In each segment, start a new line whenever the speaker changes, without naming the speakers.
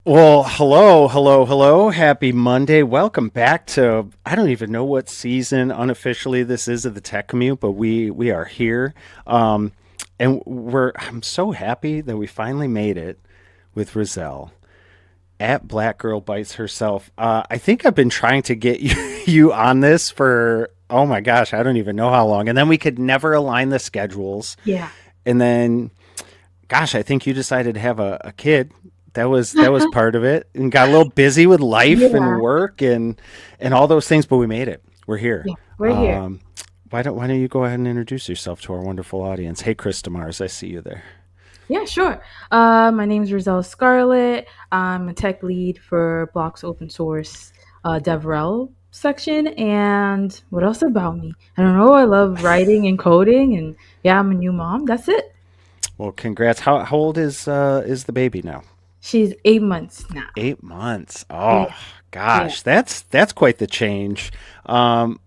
Well, hello, hello, hello. Happy Monday. Welcome back to I don't even know what season unofficially this is of the Tech Commute, but we are here. Um and I'm so happy that we finally made it with Rizel at Black Girl Bites herself. I think I've been trying to get you on this for oh my gosh, I don't even know how long. And then we could never align the schedules.
Yeah.
And then gosh, I think you decided to have a kid. That was part of it, and got a little busy with life and
Yeah.
work and all those things. But we made it. We're here.
Yeah. We're here.
Um, why don't you go ahead and introduce yourself to our wonderful audience? Hey, Chris Demars, I see you there.
Yeah, sure. My name is Rizel Scarlett. I'm a tech lead for Block's open source DevRel section. And what else about me? I don't know. I love writing and coding. And yeah, I'm a new mom. That's it.
Well, congrats. How old is the baby now?
She's 8 months now.
8 months.
Yeah.
Oh
Yeah.
gosh, that's quite the change. Um,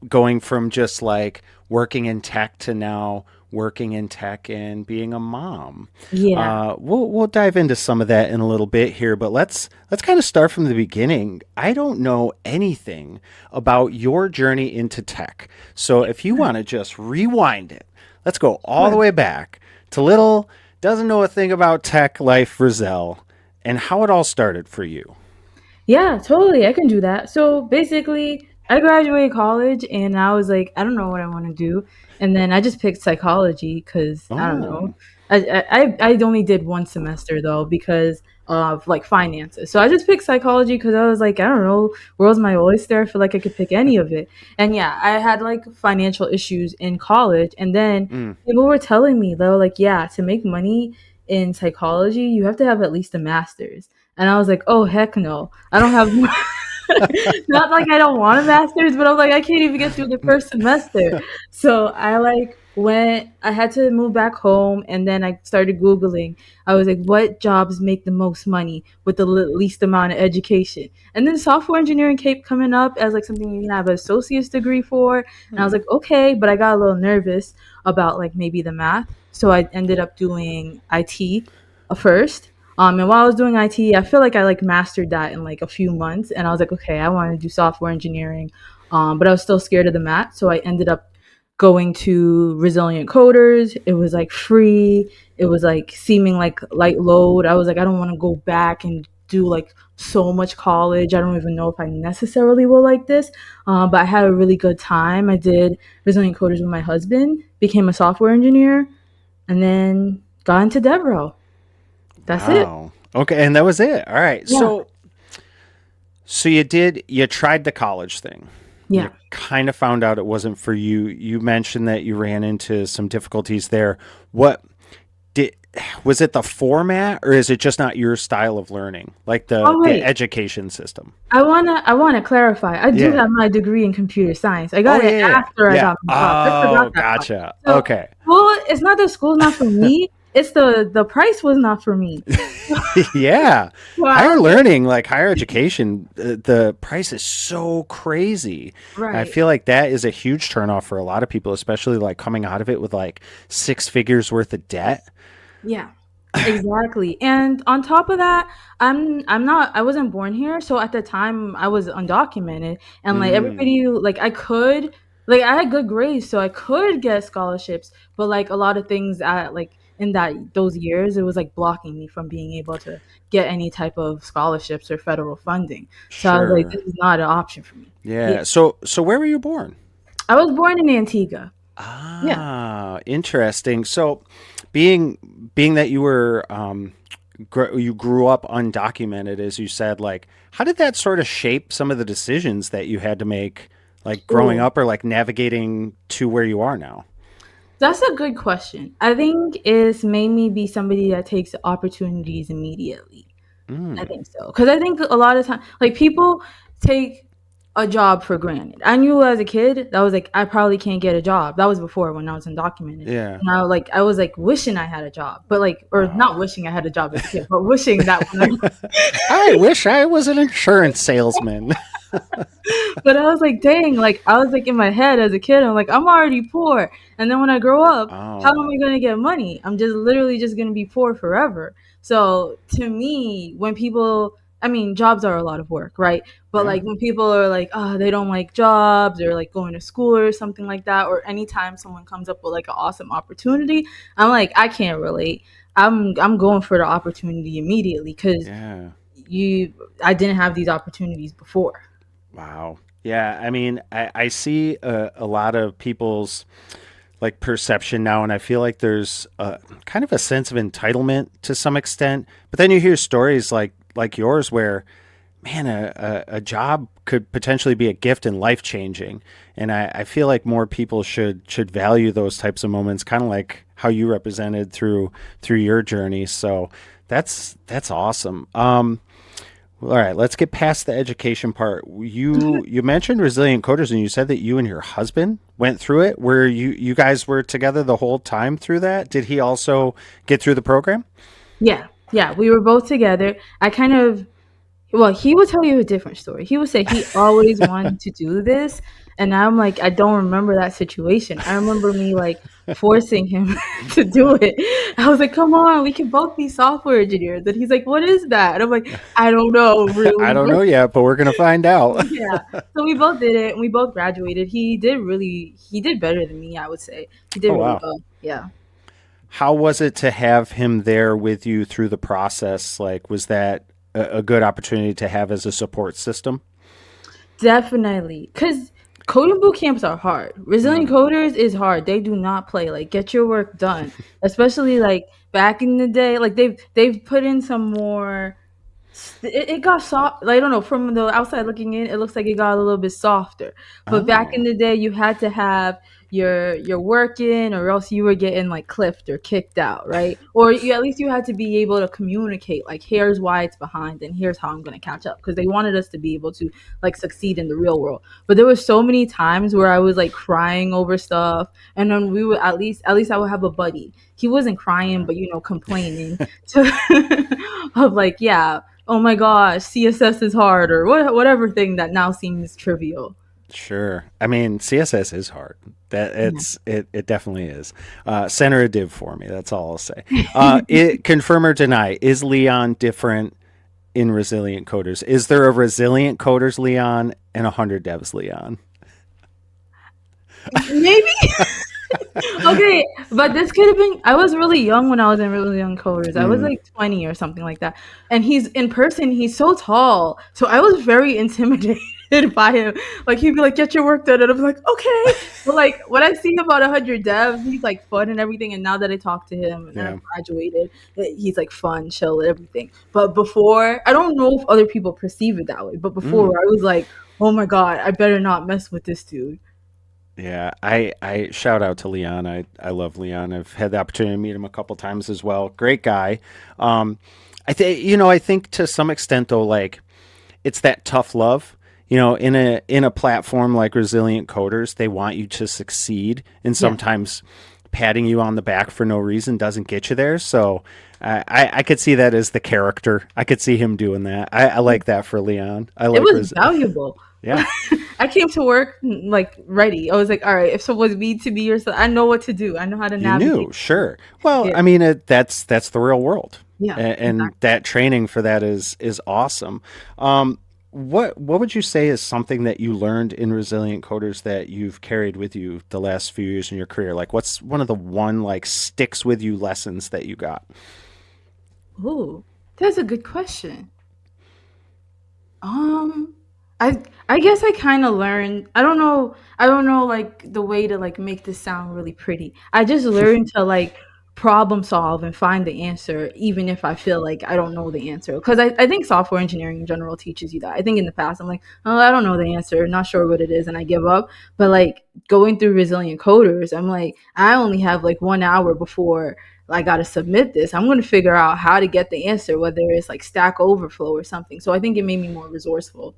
Going from just like working in tech to now working in tech and being a mom.
Yeah.
We'll dive into some of that in a little bit here, but let's kind of start from the beginning. I don't know anything about your journey into tech, so if you want to just rewind it, let's go all the
Sure.
way back to little doesn't know a thing about tech life Rizel and how it all started for you.
Yeah, totally. I can do that. So basically, I graduated college and I was like, I don't know what I want to do. And then I just picked psychology because I don't know.
Oh,
I only did one semester though because of like finances. So I just picked psychology because I was like, I don't know, world's my oyster. I feel like I could pick any of it. And yeah, I had like financial issues in college. And then
mm.
people were telling me, they were like, yeah, to make money in psychology, you have to have at least a master's. And I was like, oh, heck no. I don't have, not like I don't want a master's, but I'm like, I can't even get through the first semester. So I like went, I had to move back home and then I started Googling. I was like, what jobs make the most money with the least amount of education? And then software engineering kept coming up as like something you can have an associate's degree for. And I was
Hmm.
like, okay, but I got a little nervous about like maybe the math. So I ended up doing IT first. And while I was doing IT, I feel like I like mastered that in like a few months, and I was like, okay, I want to do software engineering, but I was still scared of the math, so I ended up going to Resilient Coders. It was like free. It was like seeming like light load. I was like, I don't want to go back and do like so much college. I don't even know if I necessarily will like this, but I had a really good time. I did Resilient Coders with my husband, became a software engineer, and then got into DevRel. That's it.
Wow. Okay, and that was it. All right.
Yeah.
So you tried the college thing. You
Yeah.
kind of found out it wasn't for you. You mentioned that you ran into some difficulties there. What did was it the format or is it just not your style of learning? Like
Oh
the
wait,
education system?
I wanna clarify. I do
Yeah.
have my degree in computer science. I
Oh
got it
yeah, yeah.
after I
Yeah.
got my job. I forgot
Oh,
that part.
gotcha.
So
Okay.
it's not that school's not for me. It's the price was not for me.
Yeah.
So I
Higher
was like,
learning, like higher education, the price is so crazy. I
right.
feel like that is a huge turnoff for a lot of people, especially like coming out of it with like six figures worth of debt.
Yeah. Exactly. And on top of that, I wasn't born here, so at the time I was undocumented and like
Mm,
everybody like I had good grades, so I could get scholarships, but like a lot of things at like in that those years it was like blocking me from being able to get any type of scholarships or federal funding. So I was like,
sure.
this is not an option for me. Yeah.
Yeah. So where were you born?
I was born in Antigua. Yeah.
Ah, interesting. So being that you were you grew up undocumented, as you said, like how did that sort of shape some of the decisions that you had to make, like growing
Ooh.
up or like navigating to where you are now?
That's a good question. I think it's made me be somebody that takes opportunities immediately. I
Mm,
think so because I think a lot of time, like people take. a job for granted. I knew as a kid that was like I probably can't get a job. That was before when I was undocumented.
Yeah.
And I was like wishing I had a job, but like or
Oh.
not wishing I had a job as a kid, but wishing that when
I wish I was an insurance salesman.
but I was like, dang, like I was like in my head as a kid, I'm like, I'm already poor. And then when I grow up, how am
Oh.
I gonna get money? I'm just literally just gonna be poor forever. So to me, when people I mean, jobs are a lot of work, right? But
Yeah.
like when people are like, oh, they don't like jobs or like going to school or something like that, or anytime someone comes up with like an awesome opportunity, I'm like, I can't relate. I'm going for the opportunity immediately because
Yeah.
you I didn't have these opportunities before.
Wow. Yeah. I mean, I see a lot of people's like perception now, and I feel like there's kind of a sense of entitlement to some extent. But then you hear stories like yours where, man, a job could potentially be a gift and life changing. And I feel like more people should value those types of moments, kind of like how you represented through your journey. So that's awesome. All right, let's get past the education part. You mentioned resilient coders, and you said that you and your husband went through it. Where you guys were together the whole time through that? Did he also get through the program?
Yeah, yeah, we were both together. I kind of well, he would tell you a different story. He would say he always wanted to do this, and I'm like, I don't remember that situation. I remember me like forcing him to do it. I was like, "Come on, we can both be software engineers." And he's like, "What is that?" And I'm like, "I don't know,
I
really."
don't know yet, but we're gonna find out.
Yeah. So we both did it, and we both graduated. He did better than me, I would say. He did
Oh
really
wow.
well. Yeah.
How was it to have him there with you through the process? Like, was that a good opportunity to have as a support system?
Definitely, because coding boot camps are hard. Resilient
Mm.
coders is hard. They do not play. Like, get your work done. Especially like back in the day, like they've put in some more. It got soft. Like, I don't know. From the outside looking in, it looks like it got a little bit softer. But back in
Oh,
the day, you had to have your work in, or else you were getting like clipped or kicked out, right? Or you, at least you had to be able to communicate. Like, here's why it's behind, and here's how I'm going to catch up. Because they wanted us to be able to like succeed in the real world. But there were so many times where I was like crying over stuff, and then we would at least I would have a buddy. He wasn't crying,
yeah,
but complaining to of like, yeah, oh my gosh, CSS is hard or whatever thing that now seems trivial.
sure. I mean, CSS is hard. That
Yeah.
it definitely is. Center a div for me. That's all I'll say. It confirm or deny. Is Leon different in resilient coders? Is there a resilient coders Leon and 100 devs Leon?
Maybe. Okay, but this could have been. I was really young when I was in really young coders. I was
Mm,
like 20 or something like that. And he's in person, he's so tall. So I was very intimidated by him. Like, he'd be like, get your work done. And I'm like, okay. But like, when I see about 100 devs, he's like fun and everything. And now that I talk to him and
yeah.
I've graduated, he's like fun, chill, and everything. But before, I don't know if other people perceive it that way. But before,
Mm.
I was like, oh my God, I better not mess with this dude.
Yeah, I shout out to Leon. I love Leon. I've had the opportunity to meet him a couple times as well. Great guy. I think I think to some extent though, like it's that tough love. In a platform like Resilient Coders, they want you to succeed, and
Yeah.
sometimes patting you on the back for no reason doesn't get you there. So I could see that as the character. I could see him doing that. I like that for Leon. I
It
like
was valuable.
Yeah.
I came to work like ready. I was like, all right, if someone's mean to me or something, I know what to do. I know how to
You knew,
navigate.
sure. Well,
Yeah,
I mean, that's the real world,
yeah,
and
exactly.
that training for that is awesome. What would you say is something that you learned in Resilient Coders that you've carried with you the last few years in your career? Like, what's one of the one like sticks with you lessons that you got?
Ooh, that's a good question. Um, I guess I kind of learned. I don't know like the way to like make this sound really pretty. I just learned to like problem solve and find the answer, even if I feel like I don't know the answer. Because I think software engineering in general teaches you that. I think in the past I'm like, oh, I don't know the answer, not sure what it is, and I give up. But like going through resilient coders, I'm like, I only have like 1 hour before I got to submit this. I'm going to figure out how to get the answer, whether it's like Stack Overflow or something. So I think it made me more resourceful.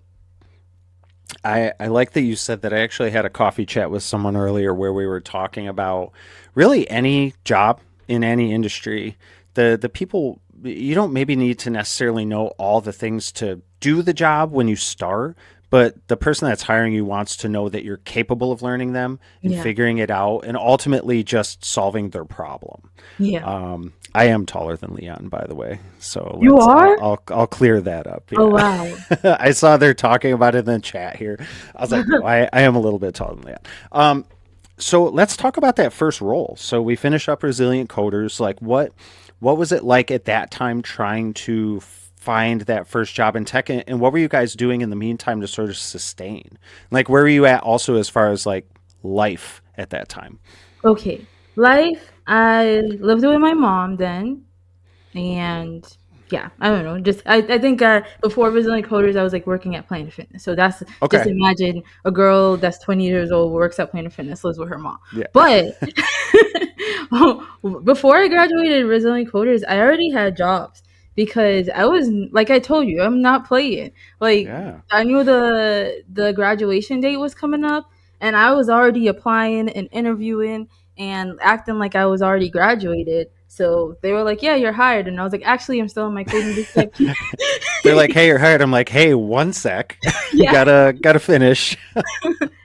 I like that you said that. I actually had a coffee chat with someone earlier where we were talking about really any job in any industry. The people, you don't maybe need to necessarily know all the things to do the job when you start, but the person that's hiring you wants to know that you're capable of learning them and
Yeah.
figuring it out and ultimately just solving their problem.
Yeah.
I am taller than Leon, by the way, so
You
let's
are?
I'll clear that up.
Oh
Yeah,
wow.
I saw they're talking about it in the chat here. I was like, no, I am a little bit taller than Leon. So let's talk about that first role. So we finish up Resilient Coders. Like, what was it like at that time trying to find that first job in tech, and what were you guys doing in the meantime to sort of sustain? Like, where were you at also as far as like life at that time?
Okay. Life. I lived with my mom then, and yeah, I don't know. Just I think before Resilient Coders, I was like working at Planet Fitness. So that's just
Okay.
imagine a girl that's 20 years old works at Planet Fitness, lives with her mom.
Yeah.
But before I graduated Resilient Coders, I already had jobs because I was like I told you, I'm not playing. Like
Yeah.
I knew the graduation date was coming up, and I was already applying and interviewing and acting like I was already graduated. So they were like, "Yeah, you're hired," and I was like, "Actually, I'm still in my coding section."
They're like, "Hey, you're hired." I'm like, "Hey, one sec,
Yeah,
gotta finish."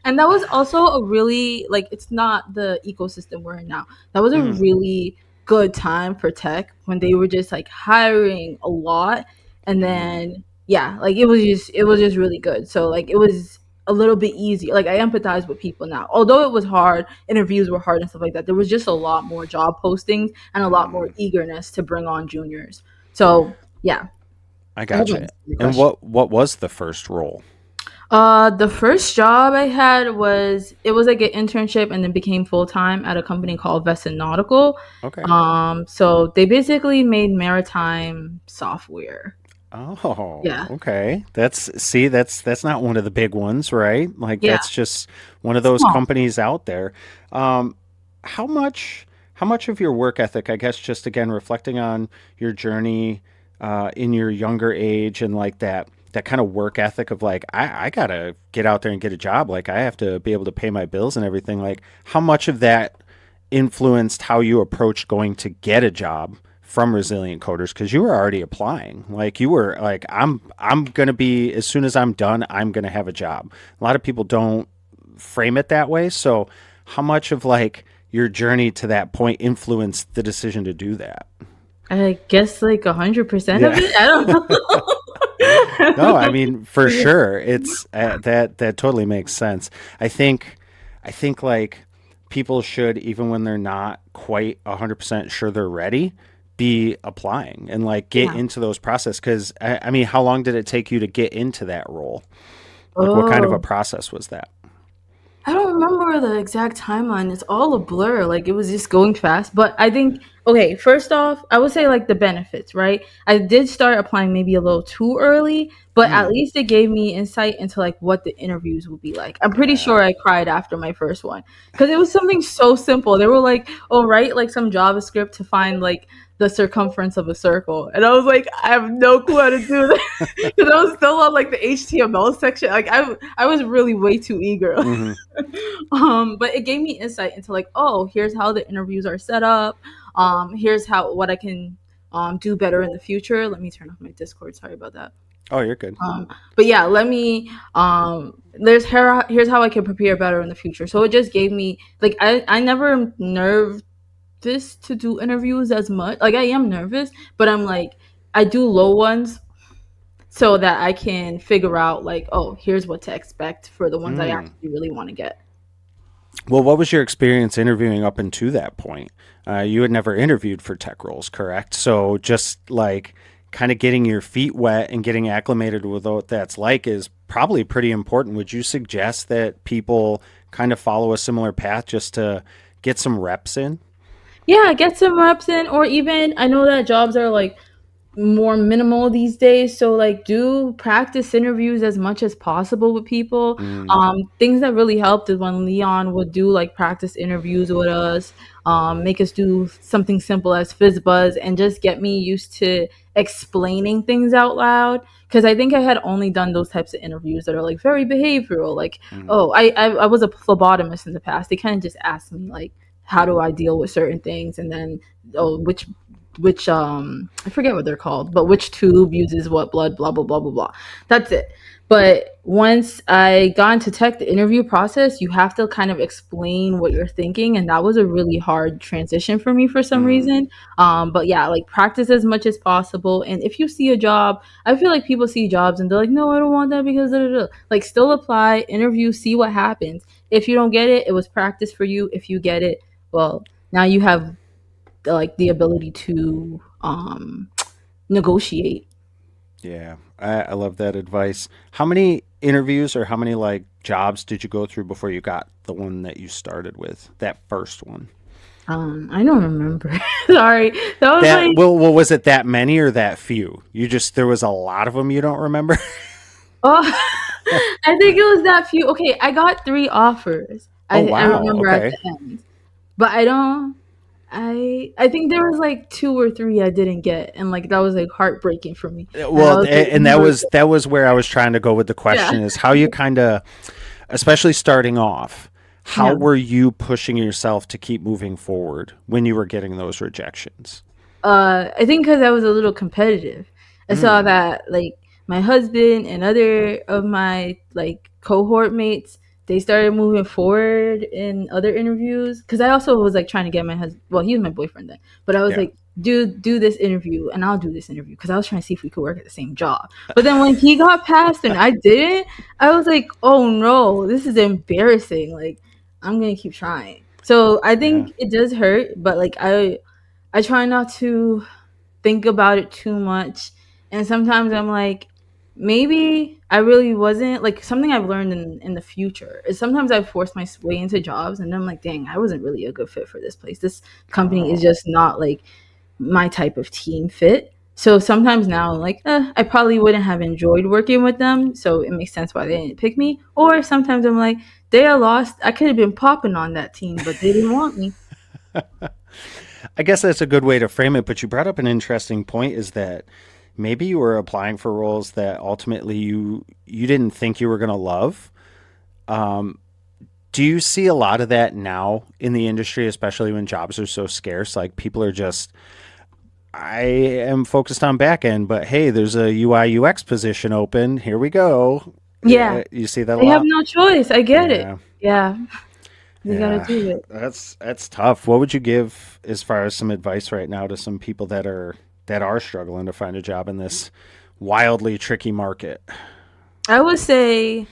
and that was also a really like it's not the ecosystem we're in now. That was a
Mm,
really good time for tech when they were just like hiring a lot, and
mm,
then yeah, like it was just really good. So like it was a little bit easier. Like I empathize with people now. Although it was hard, interviews were hard and stuff like that. There was just a lot more job postings and a lot more
mm.
eagerness to bring on juniors. So yeah,
I
I hope I
gotcha.
answered the
And
question.
what was the first role?
The first job I had was it was like an internship and then became full time at a company called Vested Nautical.
Okay.
So they basically made maritime software.
Oh,
Yeah,
okay. That's not one of the big ones, right? Like
yeah,
that's just one of those
small.
companies out there. Um, how much how much of your work ethic, I guess, just again reflecting on your journey in your younger age and like that kind of work ethic of like I gotta get out there and get a job. Like I have to be able to pay my bills and everything. Like how much of that influenced how you approached going to get a job from Resilient Coders because you were already applying. Like you were like, I'm gonna be as soon as I'm done, I'm gonna have a job. A lot of people don't frame it that way. So how much of like your journey to that point influenced the decision to do that?
I guess like 100% of
Yeah.
it. I don't know. I
No,
don't
I
know.
mean for sure. It's that totally makes sense. I think I think like people should even when they're not quite 100% sure they're ready be applying and like get
Yeah.
into those process cuz I mean how long did it take you to get into that role? Like what kind of a
Oh.
process was that?
I don't remember the exact timeline. It's all a blur. Like it was just going fast. But I think okay, first off, I would say like the benefits, right? I did start applying maybe a little too early, but at
Mm,
least it gave me insight into like what the interviews would be like. I'm pretty
yeah.
sure I cried after my first one because it was something so simple. They were like, "Oh, write like some JavaScript to find like the circumference of a circle," and I was like, "I have no clue how to do that." Because I was still on like the HTML section. Like I was really way too eager.
Mhm.
But it gave me insight into like, oh, here's how the interviews are set up. Here's how what I can do better in the future. Let me turn off my Discord. Sorry about that.
Oh, you're good.
But yeah, let me here's how I can prepare better in the future. So it just gave me like I never am nervous to do interviews as much. Like I am nervous, but I'm like I do low ones so that I can figure out like, oh, here's what to expect for the ones I
Mm.
actually really want to get.
Well, what was your experience interviewing up until that point? You had never interviewed for tech roles, correct? So just like kind of getting your feet wet and getting acclimated with what that's like is probably pretty important. Would you suggest that people kind of follow a similar path just to get some reps in?
Yeah, get some reps in, or even I know that jobs are like more minimal these days. So like do practice interviews as much as possible with people.
Mm,
Things that really helped is when Leon would do like practice interviews with us, make us do something simple as fizz buzz and just get me used to explaining things out loud. Cause I think I had only done those types of interviews that are like very behavioral. Like,
mm,
oh, I was a phlebotomist in the past. They kind of just asked me like, how do I deal with certain things, and then oh, which I forget what they're called, but which tube uses what blood, blah blah blah blah blah. That's it. But once I got into tech, the interview process, you have to kind of explain what you're thinking, and that was a really hard transition for me for some
mm.
reason. But yeah, like practice as much as possible, and if you see a job, I feel like people see jobs and they're like, no, I don't want that because da, da, da. Like still apply, interview, see what happens. If you don't get it, it was practice for you. If you get it, well, now you have like the ability to negotiate.
Yeah, I love that advice. How many interviews or how many like jobs did you go through before you got the one that you started with, that first one?
I don't remember. Sorry, that was
That
like
well, was it that many or that few? You just there was a lot of them you don't remember.
oh, I think it was that few. Okay, I got three offers.
Oh
I
wow,
remember at
okay.
the end, but I don't. I think there was like two or three I didn't get, and like that was like heartbreaking for me. And I
Well,
was like,
and
never.
that was where I was trying to go with the
Yeah,
question is how you kind of, especially starting off, how
yeah.
were you pushing yourself to keep moving forward when you were getting those rejections?
I think because I was a little competitive. I saw
Mm,
that like my husband and other of my like cohort mates, they started moving forward in other interviews. Because I also was like trying to get my husband. Well, he was my boyfriend then, but I was
yeah.
like, do this interview and I'll do this interview because I was trying to see if we could work at the same job. But then when he got passed and I didn't, I was like, oh no, this is embarrassing. Like I'm gonna keep trying. So I
Yeah.
think it does hurt, but like I try not to think about it too much. And sometimes I'm like, maybe I really wasn't like something I've learned in the future is sometimes I force my way into jobs and I'm like, dang, I wasn't really a good fit for this place. This company is
Oh.
just not like my type of team fit. So sometimes now I'm like, I probably wouldn't have enjoyed working with them. So it makes sense why they didn't pick me. Or sometimes I'm like, they are lost. I could have been popping on that team, but they didn't want me.
I guess that's a good way to frame it, but you brought up an interesting point is that maybe you were applying for roles that ultimately you didn't think you were going to love. Um, do you see a lot of that now in the industry, especially when jobs are so scarce? Like people are just, I am focused on back end, but hey, there's a UI UX position open. Here we go.
Yeah,
Yeah, you see that a
they have
lot?
no choice. I get it.
Yeah.
Yeah, they gotta
Yeah.
do it.
That's tough. What would you give as far as some advice right now to some people that are struggling to find a job in this wildly tricky market?
I would say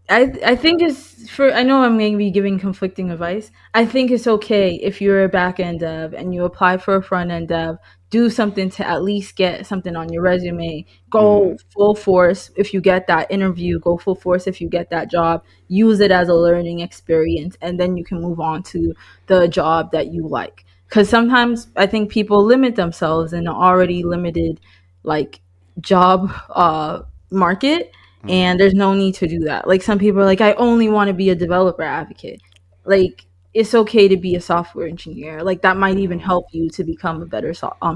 I think it's for I know I'm maybe giving conflicting advice. I think it's okay if you're a back end dev and you apply for a front end dev, do something to at least get something on your resume.
Mm,
Go full force if you get that interview, go full force if you get that job. Use it as a learning experience and then you can move on to the job that you like. Cuz sometimes I think people limit themselves in an already limited like job market,
mm,
and there's no need to do that. Like some people are like, I only want to be a developer advocate. Like it's okay to be a software engineer. Like that might even
mm.
help you to become a better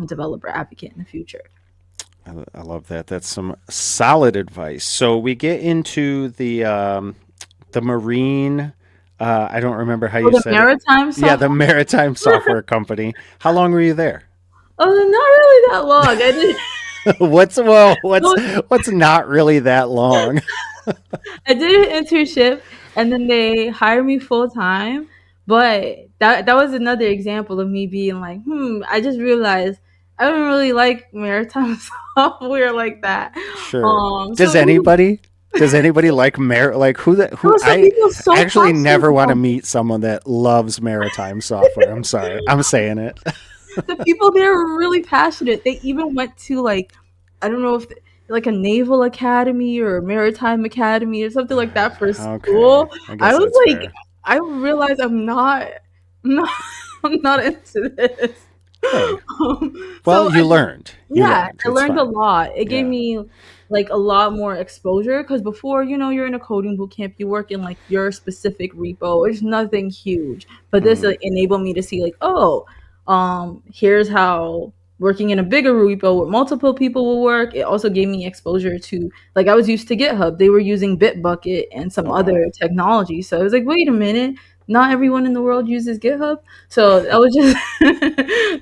developer advocate in the future.
I love that. That's some solid advice. So we get into the marine. I don't remember how
For
you
the
said it.
maritime
Yeah, the
software,
maritime software company. How long were you there?
oh, not really that long. I did.
What's
No,
what's not really that long?
I did an internship and then they hired me full time. But that was another example of me being like, I just realized I don't really like maritime software like that.
Sure.
So
Does
it was,
anybody? Does anybody like like who
some people so
actually
passionate
never want to
about it.
meet someone that loves maritime software. I'm sorry. I'm saying it.
The people there were really passionate. They even went to like I don't know if like a naval academy or a maritime academy or something like that for
Okay.
school.
I
I
guess
was
that's
like,
fair.
I realized I'm not I'm not into this.
Hey, well,
So
you learned. You
yeah,
learned.
I
It's
learned a
fine.
lot. It gave
Yeah.
me like a lot more exposure because before, you're in a coding boot camp, you work in like your specific repo. It's nothing huge, but this
Mm,
enabled me to see like, oh, here's how working in a bigger repo with multiple people will work. It also gave me exposure to like I was used to GitHub. They were using Bitbucket and some
oh wow.
other technology. So I was like, wait a minute, not everyone in the world uses GitHub. So that was just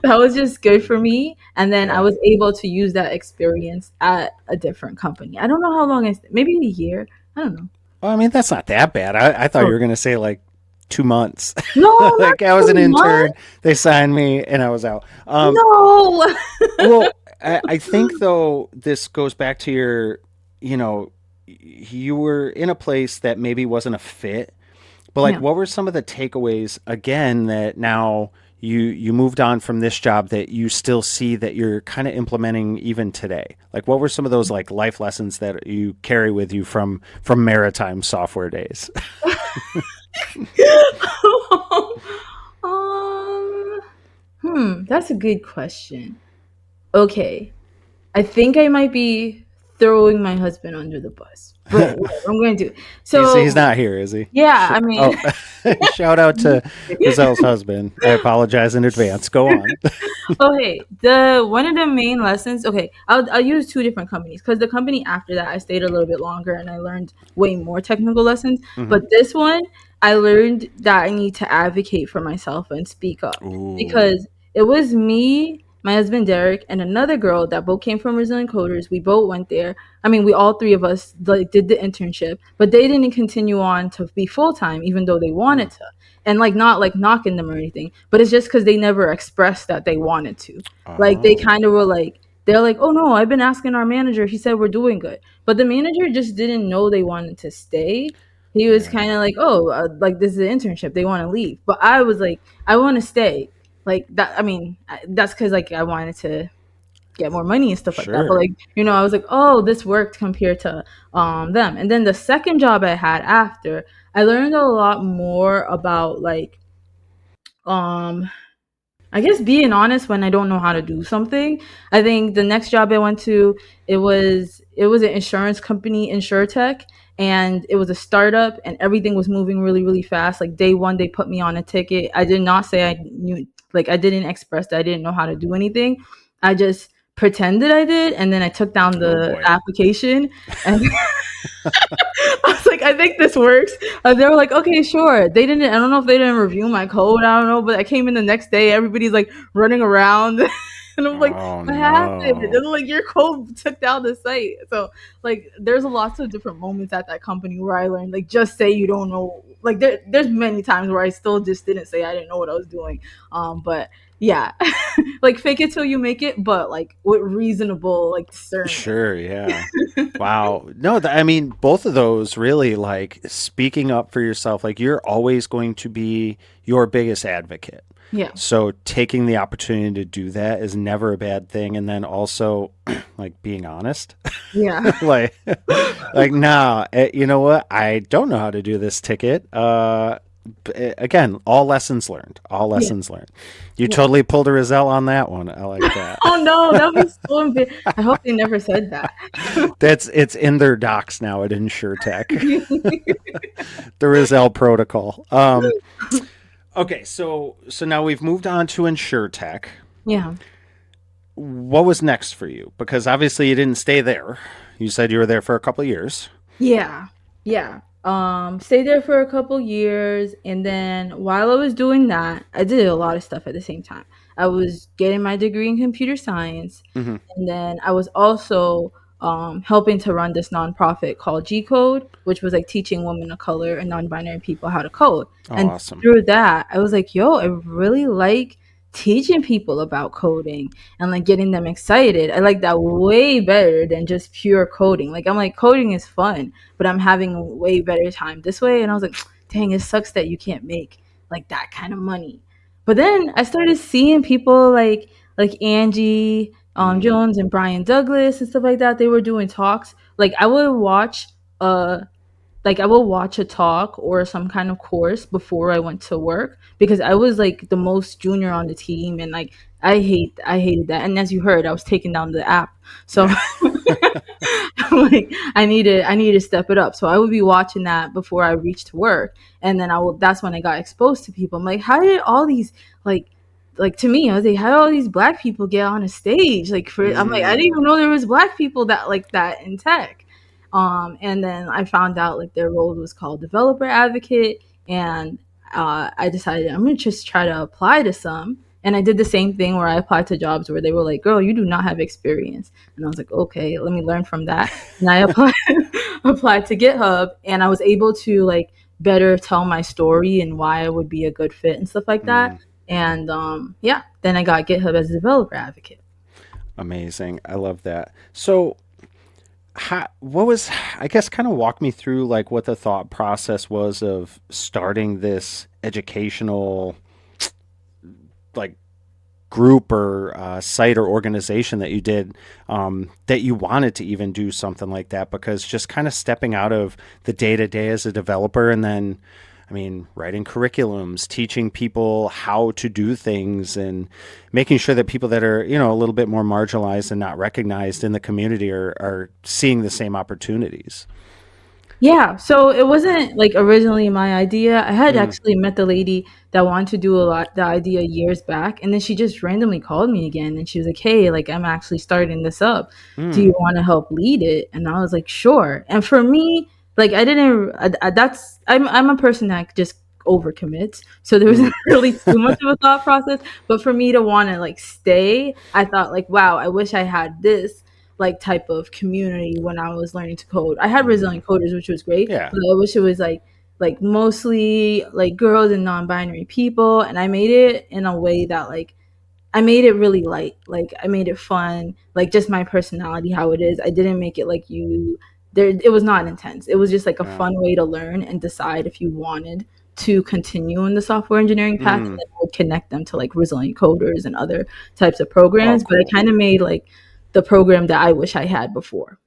that was just good for me. And then I
Yeah.
was able to use that experience at a different company. I don't know how long it's maybe a year. I don't know.
Well, I mean, that's not that bad. I thought you
Oh
were gonna say like 2 months.
no, not
Like I was an
2 months.
intern. They signed me, and I was out.
No.
Well, I think though this goes back to your, you know, you were in a place that maybe wasn't a fit, but like,
Yeah.
what were some of the takeaways again that now you moved on from this job that you still see that you're kind of implementing even today? Like, what were some of those like life lessons that you carry with you from maritime software days?
um. That's a good question. Okay. I think I might be throwing my husband under the bus, but whatever, I'm going to.
He's
So
not here, is he?
yeah, I mean,
Oh, shout out to Rizel's husband. I apologize in advance. Go on.
okay, the one of the main lessons. Okay, I'll use two different companies because the company after that I stayed a little bit longer and I learned way more technical lessons.
Hmm.
But this one, I learned that I need to advocate for myself and speak up
Ooh.
because it was me, my husband Derek, and another girl that both came from Brazilian Coders. We both went there. I mean, we all three of us like did the internship, but they didn't continue on to be full time, even though they
Mm.
wanted to and like not like knocking them or anything, but it's just because they never expressed that they wanted to. Like they
Oh,
kind of were like, they're like, oh no, I've been asking our manager. He said we're doing good, but the manager just didn't know they wanted to stay. He was
yeah.
kind of like, oh, like this is an internship. They want to leave, but I was like, I want to stay. Like that. I mean, that's because like I wanted to get more money and stuff like that. But
Sure.
like, I was like, oh, this worked compared to them. And then the second job I had after, I learned a lot more about like um I guess being honest when I don't know how to do something. I think the next job I went to, it was an insurance company, InsurTech, and it was a startup and everything was moving really, really fast. Like day one, they put me on a ticket. I did not say I knew like I didn't express that I didn't know how to do anything. I just pretended I did and then I took down
Oh
the
boy.
application and I was like, I think this works. They were like, okay, sure. They didn't. I don't know if they didn't review my code. I don't know, but I came in the next day. Everybody's like running around, and I'm like,
Oh
what happened? And
no.
they're like, your code took down the site. So like, there's lots of different moments at that company where I learned like, just say you don't know. Like there's many times where I still just didn't say I didn't know what I was doing. But yeah, like fake it till you make it, but like with reasonable like discernment.
Sure, yeah. Wow. No, I mean, both of those really like speaking up for yourself. Like you're always going to be your biggest advocate.
Yeah,
So taking the opportunity to do that is never a bad thing. And then also like being honest,
yeah,
like, like, nah, you know what? I don't know how to do this ticket. Again, all lessons learned. All
yeah,
lessons learned. You
yeah.
totally pulled a Rizal on that one. I like that.
Oh no, that would be so embarrassing. I hope they never said that.
It's in their docs now at InsurTech, the Rizal protocol. Okay, so now we've moved on to InsurTech.
Yeah.
What was next for you? Because obviously you didn't stay there. You said you were there for a couple of years.
Yeah. Yeah. Stayed there for a couple years and then while I was doing that, I did a lot of stuff at the same time. I was getting my degree in computer science
Hmm.
and then I was also helping to run this nonprofit called G Code, which was like teaching women of color and non-binary people how to code.
Oh,
And
awesome.
through that, I was like, yo, I really like teaching people about coding and like getting them excited. I like that way better than just pure coding. Like I'm like coding is fun, but I'm having a way better time this way. And I was like, dang, it sucks that you can't make like that kind of money. But then I started seeing people like Angie
Mm.
Jones and Brian Douglas and stuff like that. They were doing talks. Like I would watch uh like I will watch a talk or some kind of course before I went to work because I was like the most junior on the team, and like I hated that. And as you heard, I was taking down the app. So like I need to step it up. So I would be watching that before I reached work, and then I will. That's when I got exposed to people. I'm like, how did all these like to me, I was like, how did all these black people get on a stage? Like for I'm like, I didn't
Mm,
even know there was black people that like that in tech. And then I found out like their role was called developer advocate, and I decided I'm gonna just try to apply to some. And I did the same thing where I applied to jobs where they were like, "Girl, you do not have experience." And I was like, "Okay, let me learn from that." And I applied applied to GitHub, and I was able to like better tell my story and why I would be a good fit and stuff like that.
mm,
And yeah, then I got GitHub as a developer advocate.
amazing. I love that. So, what was, I guess, kind of walk me through like what the thought process was of starting this educational like group or site or organization that you did, that you wanted to even do something like that, because just kind of stepping out of the day to day as a developer, and then I mean writing curriculums, teaching people how to do things, and making sure that people that are, you know, a little bit more marginalized and not recognized in the community are seeing the same opportunities.
Yeah, so it wasn't like originally my idea. I had
Mm,
actually met the lady that wanted to do a lot the idea years back, and then she just randomly called me again, and she was like, "Hey, like I'm actually starting this up. Do you
mm,
want to help lead it?" And I was like, "Sure." And for me, like I'm a person that just overcommits, so there wasn't
mm,
really too much of a thought process. But for me to want to like stay, I thought like, "Wow, I wish I had this." Like type of community when I was learning to code. I had
mm.
resilient coders, which was great,
Yeah.
but I wish it was like mostly like girls and non-binary people, and I made it in a way that like I made it really light. Like I made it fun, like just my personality, how it is. I didn't make it like you there it was not intense. It was just like a
Yeah.
fun way to learn and decide if you wanted to continue in the software engineering path, and
Mm.
then I would connect them to like resilient coders and other types of
Oh,
programs. But I
cool.
kind of made like the program that I wish I had before.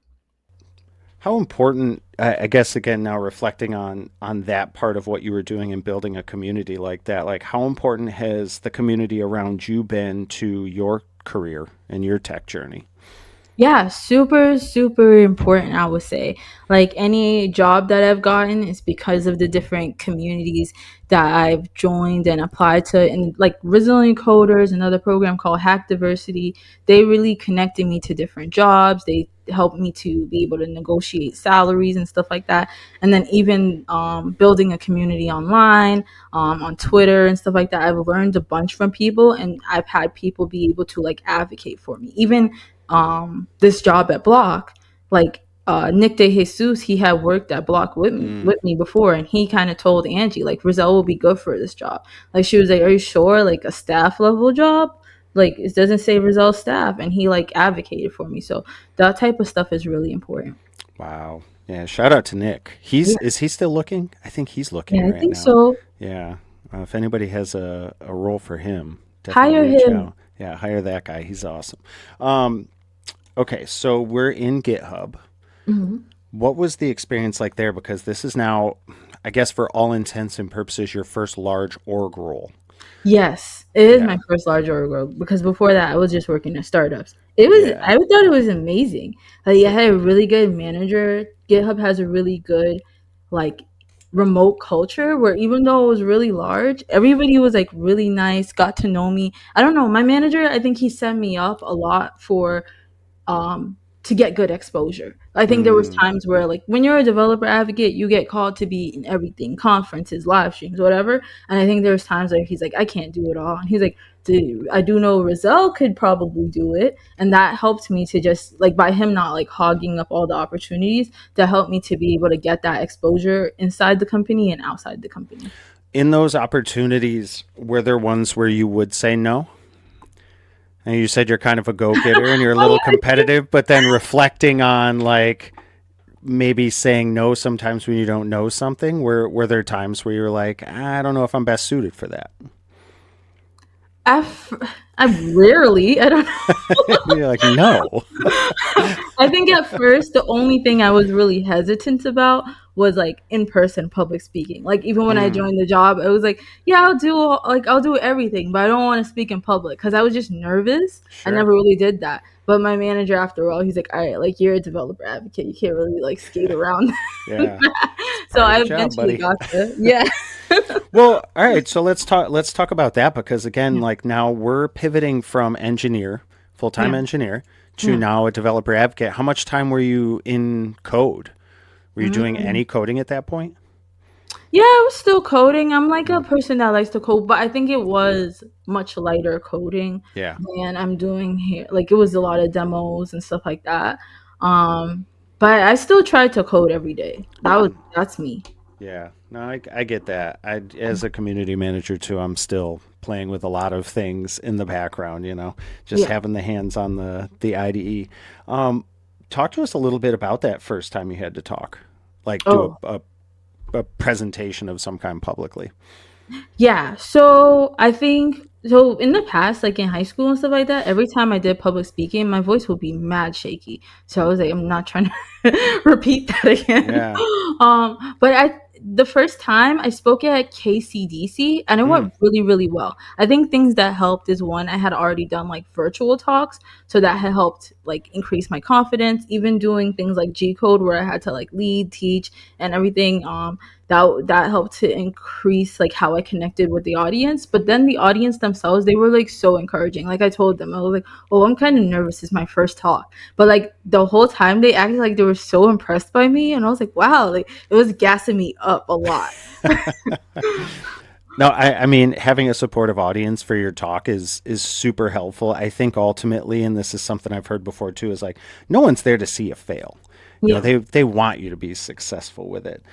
How important, I guess, again, now reflecting on that part of what you were doing and building a community like that, like how important has the community around you been to your career and your tech journey?
Yeah, super, super important, I would say. Like any job that I've gotten is because of the different communities that I've joined and applied to. And like Resilient Coders, another program called Hack Diversity, they really connected me to different jobs. They helped me to be able to negotiate salaries and stuff like that. And then even building a community online, on Twitter and stuff like that. I've learned a bunch from people, and I've had people be able to like advocate for me. Even this job at Block, like Nick De Jesus, he had worked at Block
Mm,
with me before, and he kind of told Angie like Rizel will be good for this job. Like she was like, "Are you sure? Like a staff level job? Like it doesn't say Rizel staff," and he like advocated for me. So that type of stuff is really important.
wow. Yeah. Shout out to Nick. He's
Yeah,
is he still looking? I think he's looking
yeah, I
right
think
now.
so.
Yeah. If anybody has a role for him, definitely
Hire
reach
him.
out. Yeah, hire that guy. He's awesome. Um, okay, so we're in GitHub.
Mhm.
What was the experience like there? Because this is now, I guess, for all intents and purposes, your first large org role.
Yes, it is
Yeah.
my first large org role because before that I was just working at startups. It was
Yeah.
I thought it was amazing. Like I had a really good manager. GitHub has a really good like remote culture where even though it was really large, everybody was like really nice, got to know me. I don't know, my manager, I think he set me up a lot for to get good exposure. I think there was
Mm,
times where like when you're a developer advocate, you get called to be in everything, conferences, live streams, whatever. And I think there's times where he's like, I can't do it all. And he's like, dude, I do know Rizel could probably do it. And that helped me to just like by him not like hogging up all the opportunities, that helped me to be able to get that exposure inside the company and outside the company.
in those opportunities, were there ones where you would say no? And you said you're kind of a go getter and you're a
Oh
little
yeah,
competitive, but then reflecting on like maybe saying no sometimes when you don't know something, were there times where you're like, I don't know if I'm best suited for that?
I've, I've rarely, I don't
You're like, no.
I think at first the only thing I was really hesitant about was like in person public speaking. Like even when I
Mm,
joined the job, it was like, yeah, I'll do everything, but I don't want to speak in public because I was just nervous. I
sure.
never really did that. But my manager, after a while, he's like, all right, like you're a developer advocate, you can't really like skate around.
Yeah. It's
So
part of
I
the job,
eventually
buddy.
got there. Yeah.
Well, all right, so let's talk about that because again,
Yeah.
like now we're pivoting from engineer, full-time
Yeah.
engineer to
Yeah.
now a developer advocate. How much time were you in code? Were you doing
Mm.
any coding at that point?
Yeah, I was still coding. I'm like a
Mm,
person that likes to code, but I think it was much lighter coding
yeah.
than I'm doing here. Like it was a lot of demos and stuff like that. Um, but I still tried to code every day. That's me.
Yeah, no, I get that. As a community manager too, I'm still playing with a lot of things in the background. Just
Yeah.
having the hands on the IDE. Talk to us a little bit about that first time you had to talk, like do
Oh,
a presentation of some kind publicly.
yeah. So I think so in the past, like in high school and stuff like that, every time I did public speaking, my voice would be mad shaky. So I was like, I'm not trying to repeat that again.
Yeah.
But the first time I spoke at KCDC and it
Mm,
went really, really well. I think things that helped is one, I had already done like virtual talks. So that had helped like increase my confidence, even doing things like G code where I had to like lead, teach and everything. That helped to increase like how I connected with the audience. But then the audience themselves, they were like so encouraging. Like I told them, I was like, "Oh, I'm kind of nervous. It's my first talk," but like the whole time they acted like they were so impressed by me, and I was like, "Wow!" Like it was gassing me up a lot.
no, I mean having a supportive audience for your talk is super helpful. I think ultimately, and this is something I've heard before too, is like no one's there to see you fail.
Yeah.
They want you to be successful with it.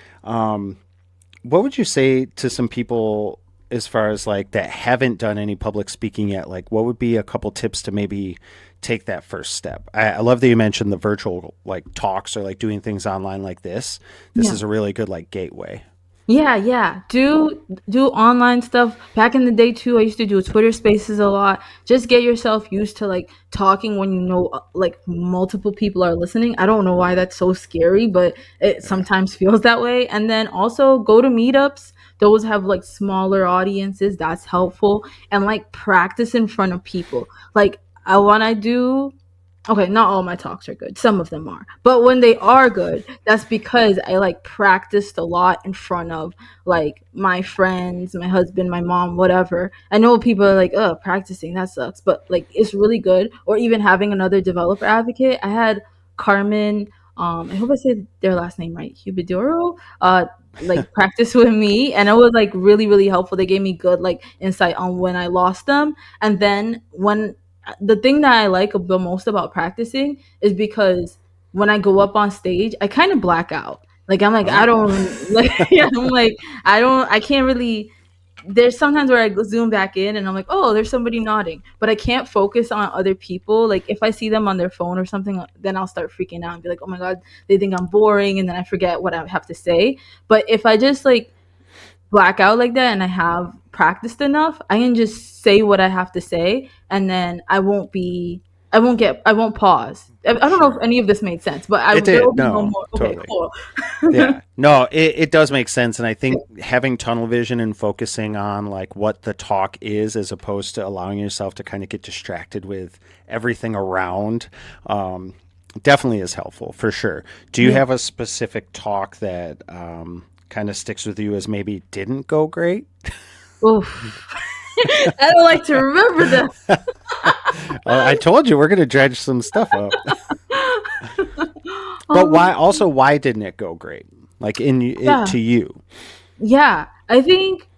What would you say to some people as far as like that haven't done any public speaking yet? Like, what would be a couple tips to maybe take that first step? I love that you mentioned the virtual like talks or like doing things online like this. This
Yeah.
is a really good like gateway.
Yeah, yeah. Do online stuff. Back in the day too, I used to do Twitter Spaces a lot. Just get yourself used to like talking when you know like multiple people are listening. I don't know why that's so scary, but it
Yeah.
sometimes feels that way. And then also go to meetups. Those have like smaller audiences. That's helpful. And like practice in front of people. Like I when I do okay, not all my talks are good. Some of them are. But when they are good, that's because I like practiced a lot in front of like my friends, my husband, my mom, whatever. I know people are like, "Oh, practicing that sucks." But like it's really good. Or even having another developer advocate. I had Carmen, I hope I said their last name right, Hubidoro, like practice with me and it was like really, really helpful. They gave me good like insight on when I lost them. And then when the thing that I like the most about practicing is because when I go up on stage, I kind of black out. Like I'm like I
Oh.
don't like yeah, I'm like I can't really there's sometimes where I zoom back in and I'm like, oh, there's somebody nodding, but I can't focus on other people. Like if I see them on their phone or something, then I'll start freaking out and be like, oh my god, they think I'm boring, and then I forget what I have to say. But if I just like black out like that and I have practiced enough, I can just say what I have to say and then I won't pause. I don't know if
Sure.
any of this made sense, but
It
there will
did.
be no
No,
more. Okay,
totally.
cool.
Yeah. No, it does make sense. And I think having tunnel vision and focusing on like what the talk is as opposed to allowing yourself to kind of get distracted with everything around definitely is helpful for sure. Do you
Yeah.
have a specific talk that kind of sticks with you as maybe didn't go great?
Oof. I don't like to remember them.
I told you we're going to dredge some stuff up. But
Um,
why didn't it go great? Like in it
yeah.
to you?
Yeah. I think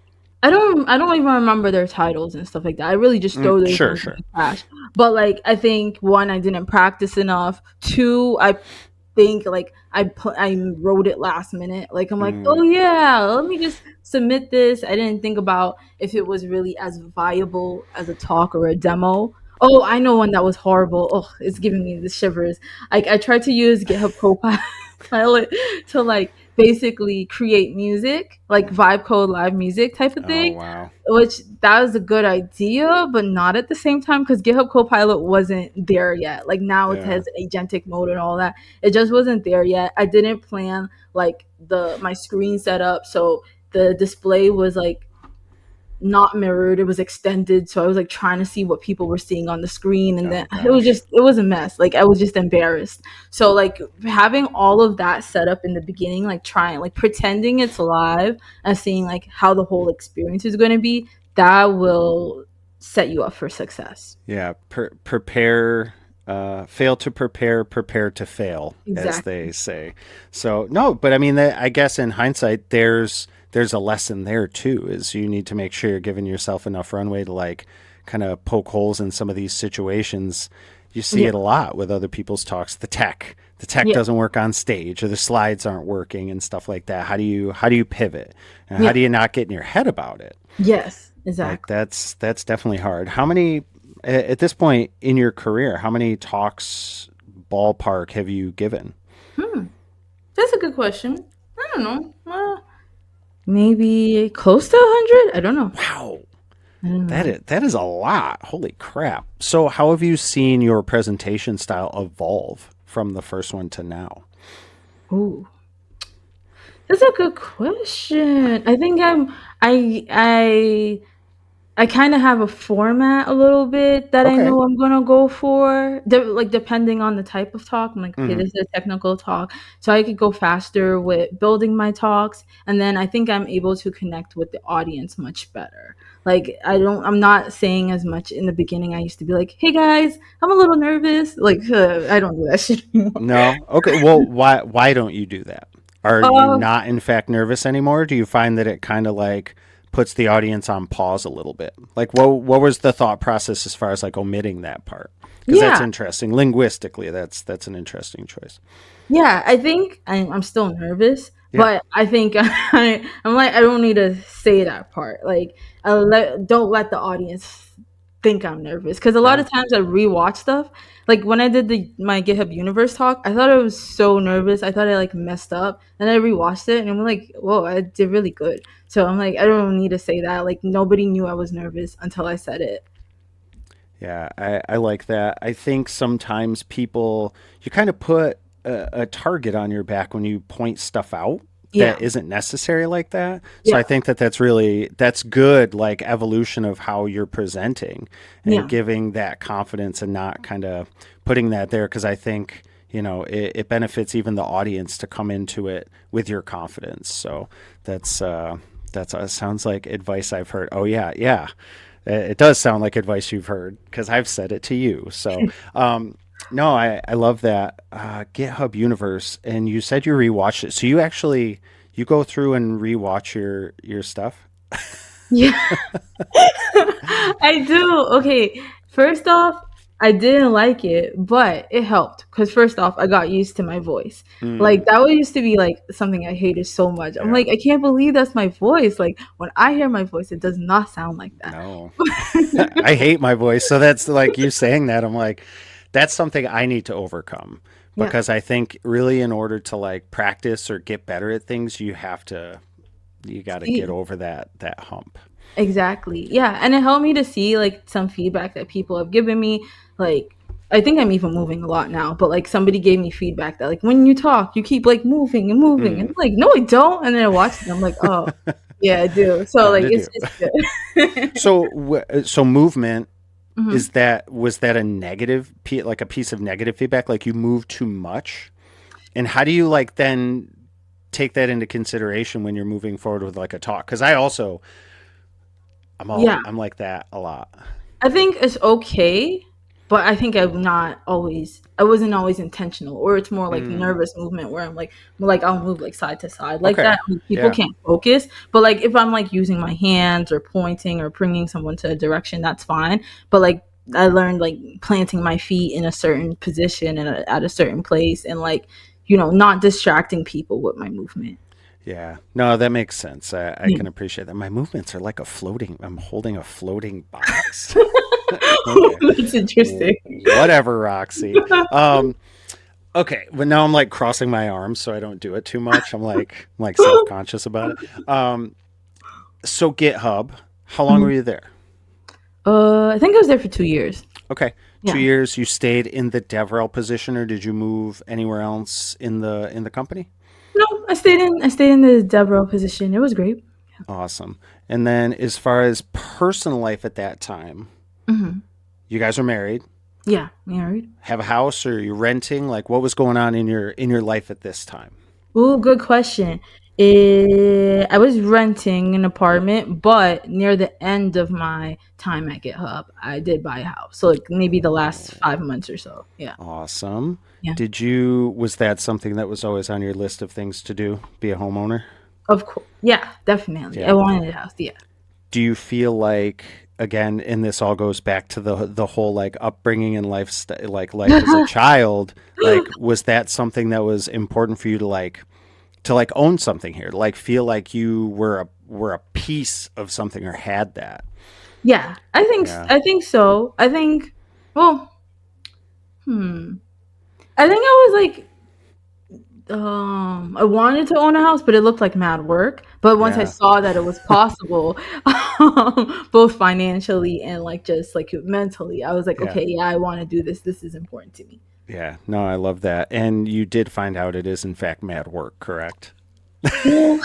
I don't even remember their titles and stuff like that. I really just throw those
Sure,
things in
sure.
the trash. But like I think one, I didn't practice enough. Two, I think like I wrote it last minute. Like I'm like,
Mm,
oh yeah, let me just submit this. I didn't think about if it was really as viable as a talk or a demo. Oh, I know one that was horrible. Oh, it's giving me the shivers. Like I tried to use GitHub Copilot to like basically create music, like vibe code live music type of
Oh,
thing,
wow.
which that was a good idea, but not at the same time because GitHub Copilot wasn't there yet. Like now it
Yeah.
has agentic mode and all that. It just wasn't there yet. I didn't plan like the my screen setup, so the display was like not mirrored, it was extended, so I was like trying to see what people were seeing on the screen, and then
Oh, gosh.
it was a mess. Like I was just embarrassed. So like having all of that set up in the beginning, like trying like pretending it's live and seeing like how the whole experience is going to be, that will set you up for success.
Yeah. Prepare, fail to prepare, prepare to fail, as they
Exactly.
say. So, no, but I mean, I guess in hindsight, there's a lesson there too, is you need to make sure you're giving yourself enough runway to like kind of poke holes in some of these situations. You see
Yeah.
it a lot with other people's talks. The tech
Yeah.
doesn't work on stage, or the slides aren't working and stuff like that. How do you pivot, and how
Yeah.
do you not get in your head about it?
Yes,
Like
exactly.
that's definitely hard. How many at this point in your career? How many talks ballpark have you given?
Hmm. That's a good question. I don't know. Maybe close to 100? I don't know.
Wow,
I don't know.
that is a lot. Holy crap! So how have you seen your presentation style evolve from the first one to now?
Ooh. That's a good question. I kind of have a format a little bit that I
Okay.
know I'm gonna go for. Like depending on the type of talk, I'm like, okay,
Hmm.
this is a technical talk, so I could go faster with building my talks, and then I think I'm able to connect with the audience much better. Like I'm not saying as much in the beginning. I used to be like, hey guys, I'm a little nervous. Like I don't do that shit anymore.
No. Okay. Well, why don't you do that? Are you
Uh,
not in fact nervous anymore? Do you find that it kind of like puts the audience on pause a little bit? Like what was the thought process as far as like omitting that part? Because that's
yeah,
interesting linguistically. That's an interesting choice.
Yeah, I think I'm still nervous,
Yeah.
but I think I'm like I don't need to say that part. Like don't let the audience think I'm nervous because a lot
Yeah.
of times I rewatch stuff. Like when I did the my GitHub Universe talk, I thought I was so nervous. I thought I like messed up, and I rewatched it, and I'm like, whoa, I did really good. So I'm like, I don't need to say that. Like nobody knew I was nervous until I said it.
Yeah, I like that. I think sometimes people, you kind of put a target on your back when you point stuff out
Yeah,
that isn't necessary like that. So I
yeah,
think that that's good, like evolution of how you're presenting and
yeah,
giving that confidence and not kind of putting that there. Cause I think, it benefits even the audience to come into it with your confidence. So that's, sounds like advice I've heard. Oh yeah. Yeah. It does sound like advice you've heard because I've said it to you. So, no, I love that GitHub Universe, and you said you rewatched it. So you go through and rewatch your stuff.
yeah. I do. Okay, first off, I didn't like it, but it helped because first off, I got used to my voice. Like
Mm,
that used to be like something I hated so much. I'm
yeah,
like, I can't believe that's my voice. Like when I hear my voice, it does not sound like that.
no, I hate my voice. So that's like you saying that. I'm like, that's something I need to overcome
Yeah.
because I think really in order to like practice or get better at things, you got to get
See,
over that hump.
exactly. Yeah, and it helped me to see like some feedback that people have given me. Like I think I'm even moving a lot now, but like somebody gave me feedback that like when you talk, you keep like moving and moving, and
Mm.
I'm like, no, I don't. And then I watch it, and I'm like, oh, yeah, I do. So
Kind
like
of do.
it's good.
So movement,
Mhm.
was that a negative like a piece of negative feedback, like you move too much, and how do you like then take that into consideration when you're moving forward with like a talk? Because
Yeah,
I'm like that a lot.
I think it's okay, but I think I wasn't always intentional, or it's more like
Mm,
nervous movement where like I'll move like side to side like
okay.
that. I mean, people
Yeah.
can't focus, but like if I'm like using my hands or pointing or bringing someone to a direction, that's fine. But like I learned like planting my feet in a certain position and at a certain place, and like not distracting people with my movement.
Yeah, no, that makes sense. I
Yeah.
can appreciate that. My movements are like I'm holding a floating box. Okay.
That's interesting.
Whatever, Roxy. Um, Okay, but now I'm like crossing my arms so I don't do it too much. I'm like self conscious about it. So GitHub, how long were
Mhm.
you there?
I think I was there for 2 years.
Okay, two
Yeah.
years. You stayed in the DevRel position, or did you move anywhere else in the company?
No, I stayed in the Deborah position. It was great.
Awesome. And then as far as personal life at that time,
Hmm.
you guys are married,
Yeah, married.
have a house, or you're renting. Like, what was going on in your life at this time?
Ooh, good question. I was renting an apartment, but near the end of my time at GitHub, I did buy a house. So like maybe the last
Oh,
5 months or so. Yeah.
awesome.
Yeah.
Was that something that was always on your list of things to do? Be a homeowner?
Of course. Yeah, definitely. I
Yeah.
wanted a house. Yeah.
Do you feel like, again, and this all goes back to the whole like upbringing and lifestyle, like life as a child, like was that something that was important for you to like own something here, to like feel like you were a piece of something or had that?
Yeah.
Yeah.
I think so. I think well, hmm. I think I was like I wanted to own a house, but it looked like mad work. But once I
Yeah.
saw that it was possible, both financially and like just like mentally, I was like,
Yeah.
okay, yeah, I want to do this. This is important to me.
Yeah. No, I love that. And you did find out it is in fact mad work, correct?
Well,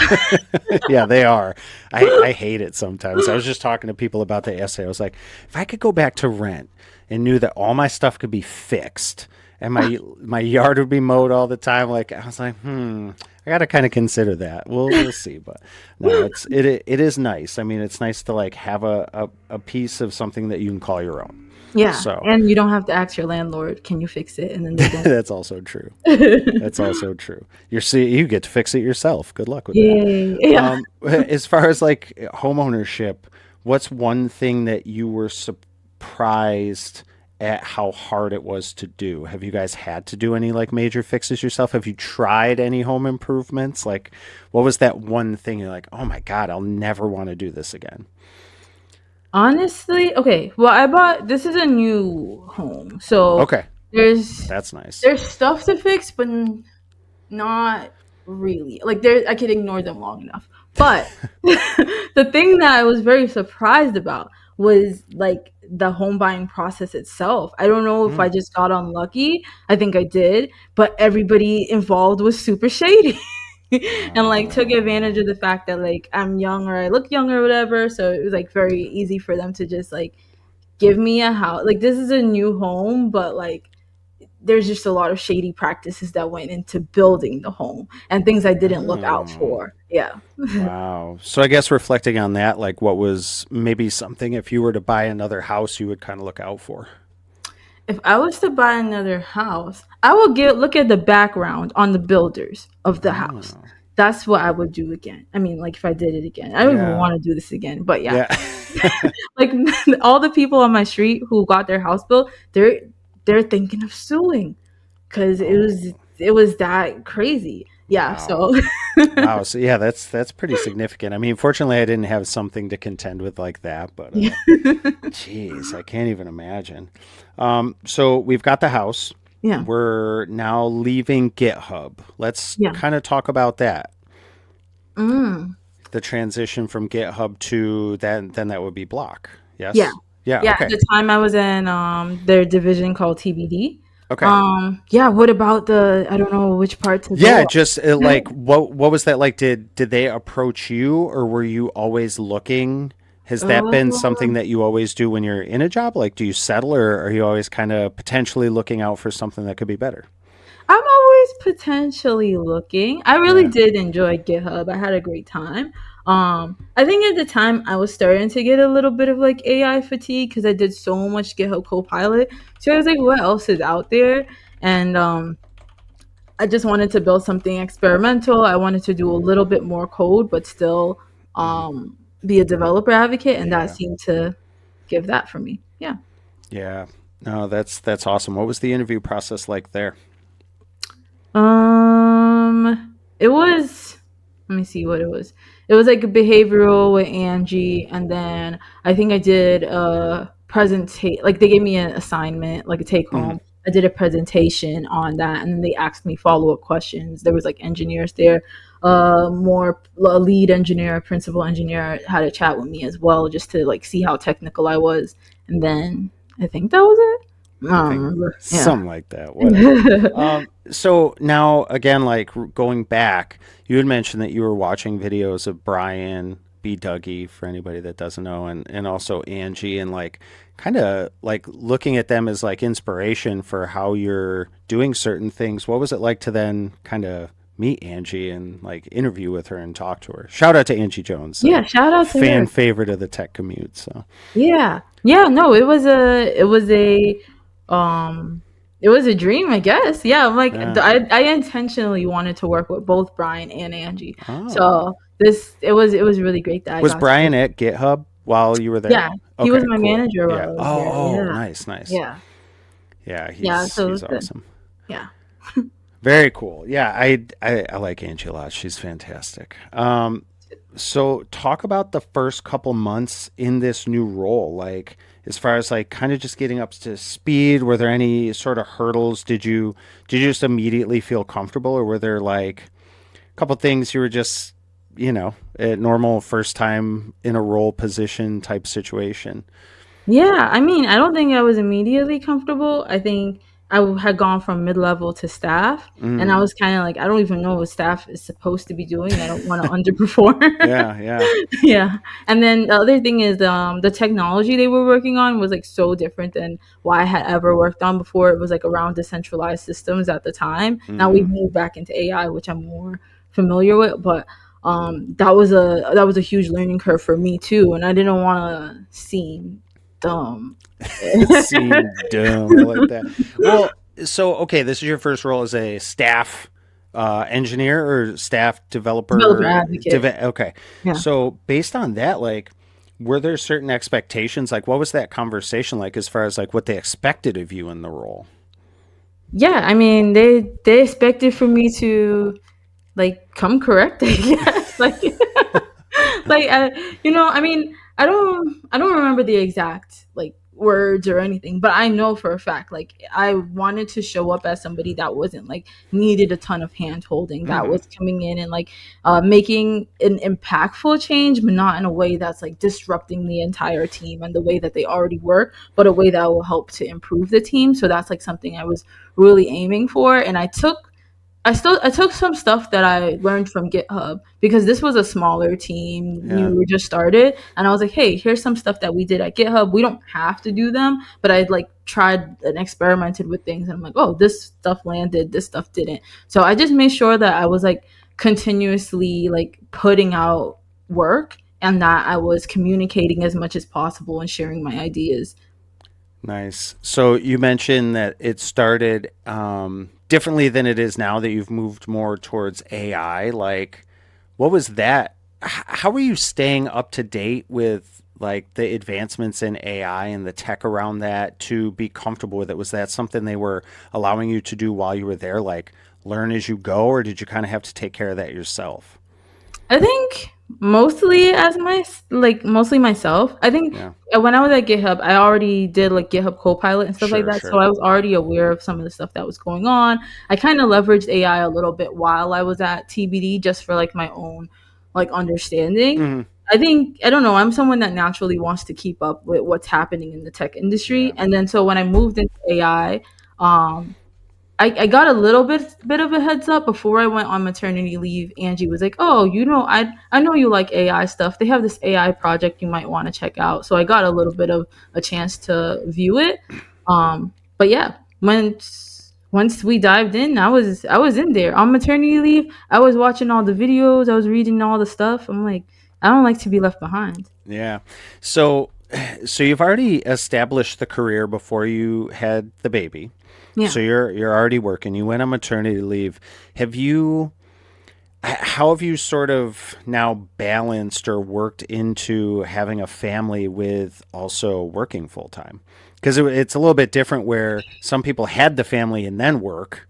Yeah, they are. I hate it sometimes. I was just talking to people about the essay. I was like, if I could go back to rent and knew that all my stuff could be fixed and my yard would be mowed all the time, like I was like, I got to kind of consider that. We'll see, but no, it is nice. I mean, it's nice to like have a piece of something that you can call your own.
yeah,
So
and you don't have to ask your landlord, "Can you fix it?" And then they don't.
that's also true. That's also true. You get to fix it yourself. Good luck with that.
Yay! Yeah.
As far as like home ownership, what's one thing that you were surprised at how hard it was to do? Have you guys had to do any like major fixes yourself? Have you tried any home improvements? Like, what was that one thing you're like, oh my God, I'll never want to do this again?
Honestly, okay. Well, I bought this is a new home, so
Okay,
there's
that's nice.
there's stuff to fix, but not really. Like there I could ignore them long enough. But the thing that I was very surprised about was like the home buying process itself. I don't know if
Hmm.
I just got unlucky. I think I did, but everybody involved was super shady. And like took advantage of
Oh,
the fact that like I'm young or I look young or whatever. So it was like very easy for them to just like give me a house. Like this is a new home, but like there's just a lot of shady practices that went into building the home and things I didn't look out
oh.
for. Yeah.
Wow. So I guess reflecting on that, like what was maybe something if you were to buy another house you would kind of look out for?
If I was to buy another house, I would get look at the background on the builders of the house.
Oh,
That's what I would do again. I mean, like if I did it again, I don't even
yeah.
want to do this again. But yeah,
Yeah.
like all the people on my street who got their house built, they're thinking of suing because
Oh,
it was that crazy. Yeah.
wow.
So
Wow. So yeah, that's pretty significant. I mean, fortunately I didn't have something to contend with like that, but
yeah.
geez, I can't even imagine. So we've got the house.
Yeah.
We're now leaving GitHub. Let's
Yeah.
kind of talk about that.
Mm.
The transition from GitHub to then that would be Block.
Yeah.
Yes? Yeah,
Yeah, at
okay.
the time I was in their division called TBD.
Okay.
Yeah, what about the I don't know which part to
Yeah,
go
just
on.
like what was that like? Did they approach you, or were you always looking? Has that been something
Uh,
that you always do when you're in a job? Like, do you settle, or are you always kind of potentially looking out for something that could be better?
I'm always potentially looking. I really
Yeah.
did enjoy GitHub. I had a great time. I think at the time I was starting to get a little bit of like AI fatigue because I did so much GitHub Copilot. So I was like, what else is out there? And I just wanted to build something experimental. I wanted to do a little bit more code, but still
Hmm.
be a developer advocate, and that
Yeah.
seemed to give that for me. Yeah.
Yeah. No, that's awesome. What was the interview process like there?
It was. Let me see what it was. It was like a behavioral with Angie, and then I think I did a presentation. Like they gave me an assignment, like a take
Hmm.
home, I did a presentation on that, and then they asked me follow up questions. There was like engineers there, more a lead engineer, principal engineer had a chat with me as well, just to like see how technical I was. And then I think that was it. I
I
don't
think
remember. Yeah.
something like that. Whatever. So now again, like going back, you had mentioned that you were watching videos of Brian B. Dougie for anybody that doesn't know, and also Angie, and like kind of like looking at them as like inspiration for how you're doing certain things. What was it like to then kind of meet Angie and like interview with her and talk to her? Shout out to Angie Jones,
Yeah, shout out to
fan
her.
favorite of the Tech Commute. So
Yeah. Yeah, no, um it was a dream, I guess. Yeah, I'm like
yeah.
I intentionally wanted to work with both Brian and Angie.
Oh.
So it was really great that I
Was
got to work.
Brian at GitHub while you were there?
Yeah, he was
Okay,
my
cool.
manager
Yeah.
while I was
Oh,
there.
oh,
Yeah.
nice, nice.
Yeah.
Yeah,
Yeah, so it
he's
was good.
awesome.
Yeah.
Very cool. Yeah, I like Angie a lot. She's fantastic. So talk about the first couple months in this new role, like as far as like kind of just getting up to speed. Were there any sort of hurdles? Did you just immediately feel comfortable, or were there like a couple things you were just a normal first time in a role position type situation?
Yeah, I mean, I don't think I was immediately comfortable. I think had gone from mid level to staff, and I
Mm.
was kind of like, I don't even know what staff is supposed to be doing. I don't want to underperform.
Yeah, yeah.
Yeah, and then the other thing is the technology they were working on was like so different than what I had ever worked on before. It was like around decentralized systems at the time. Now we've
Mm.
moved back into AI, which I'm more familiar with, but that was a huge learning curve for me too, and I didn't want to seem dumb.
Seem dumb. I like that. Well, so okay, this is your first role as a staff engineer or staff
Developer
developer.
advocate.
Okay,
Yeah.
so based on that, like, were there certain expectations? Like, what was that conversation like as far as like what they expected of you in the role?
Yeah, I mean, they expected for me to like come correct, I guess. Like I mean, I don't remember the exact like words or anything, but I know for a fact like I wanted to show up as somebody that wasn't like needed a ton of hand holding, that
Mm.
was coming in and like making an impactful change, but not in a way that's like disrupting the entire team and the way that they already work, but a way that will help to improve the team. So that's like something I was really aiming for, and I took some stuff that I learned from GitHub because this was a smaller team. We
Yeah.
were just started, and I was like, "Hey, here's some stuff that we did at GitHub. We don't have to do them, but I like tried and experimented with things, and I'm like, oh, this stuff landed, this stuff didn't." So I just made sure that I was like continuously like putting out work and that I was communicating as much as possible and sharing my ideas.
Nice. So you mentioned that it started differently than it is now that you've moved more towards AI. Like, what was that? How were you staying up to date with like the advancements in AI and the tech around that to be comfortable with it? Was that something they were allowing you to do while you were there, like learn as you go, or did you kind of have to take care of that yourself?
I think mostly myself. I think
Yeah,
when I was at GitHub, I already did like GitHub Copilot and stuff like
sure,
that, so
sure.
I was already aware of some of the stuff that was going on. I kind of leveraged AI a little bit while I was at TBD just for like my own like understanding.
Hmm.
I think I don't know. I'm someone that naturally wants to keep up with what's happening in the tech industry,
Yeah,
and then so when I moved into AI, um, I got a little bit of a heads up before I went on maternity leave. Angie was like, "Oh, you know, I know you like AI stuff. They have this AI project you might want to check out." So I got a little bit of a chance to view it. But yeah, once we dived in, I was in there on maternity leave. I was watching all the videos. I was reading all the stuff. I'm like, I don't like to be left behind.
yeah. So, so you've already established the career before you had the baby.
Yeah.
So you're already working. You went on maternity leave. Have you how have you sort of now balanced or worked into having a family with also working full time? Because it's a little bit different where some people had the family and then work,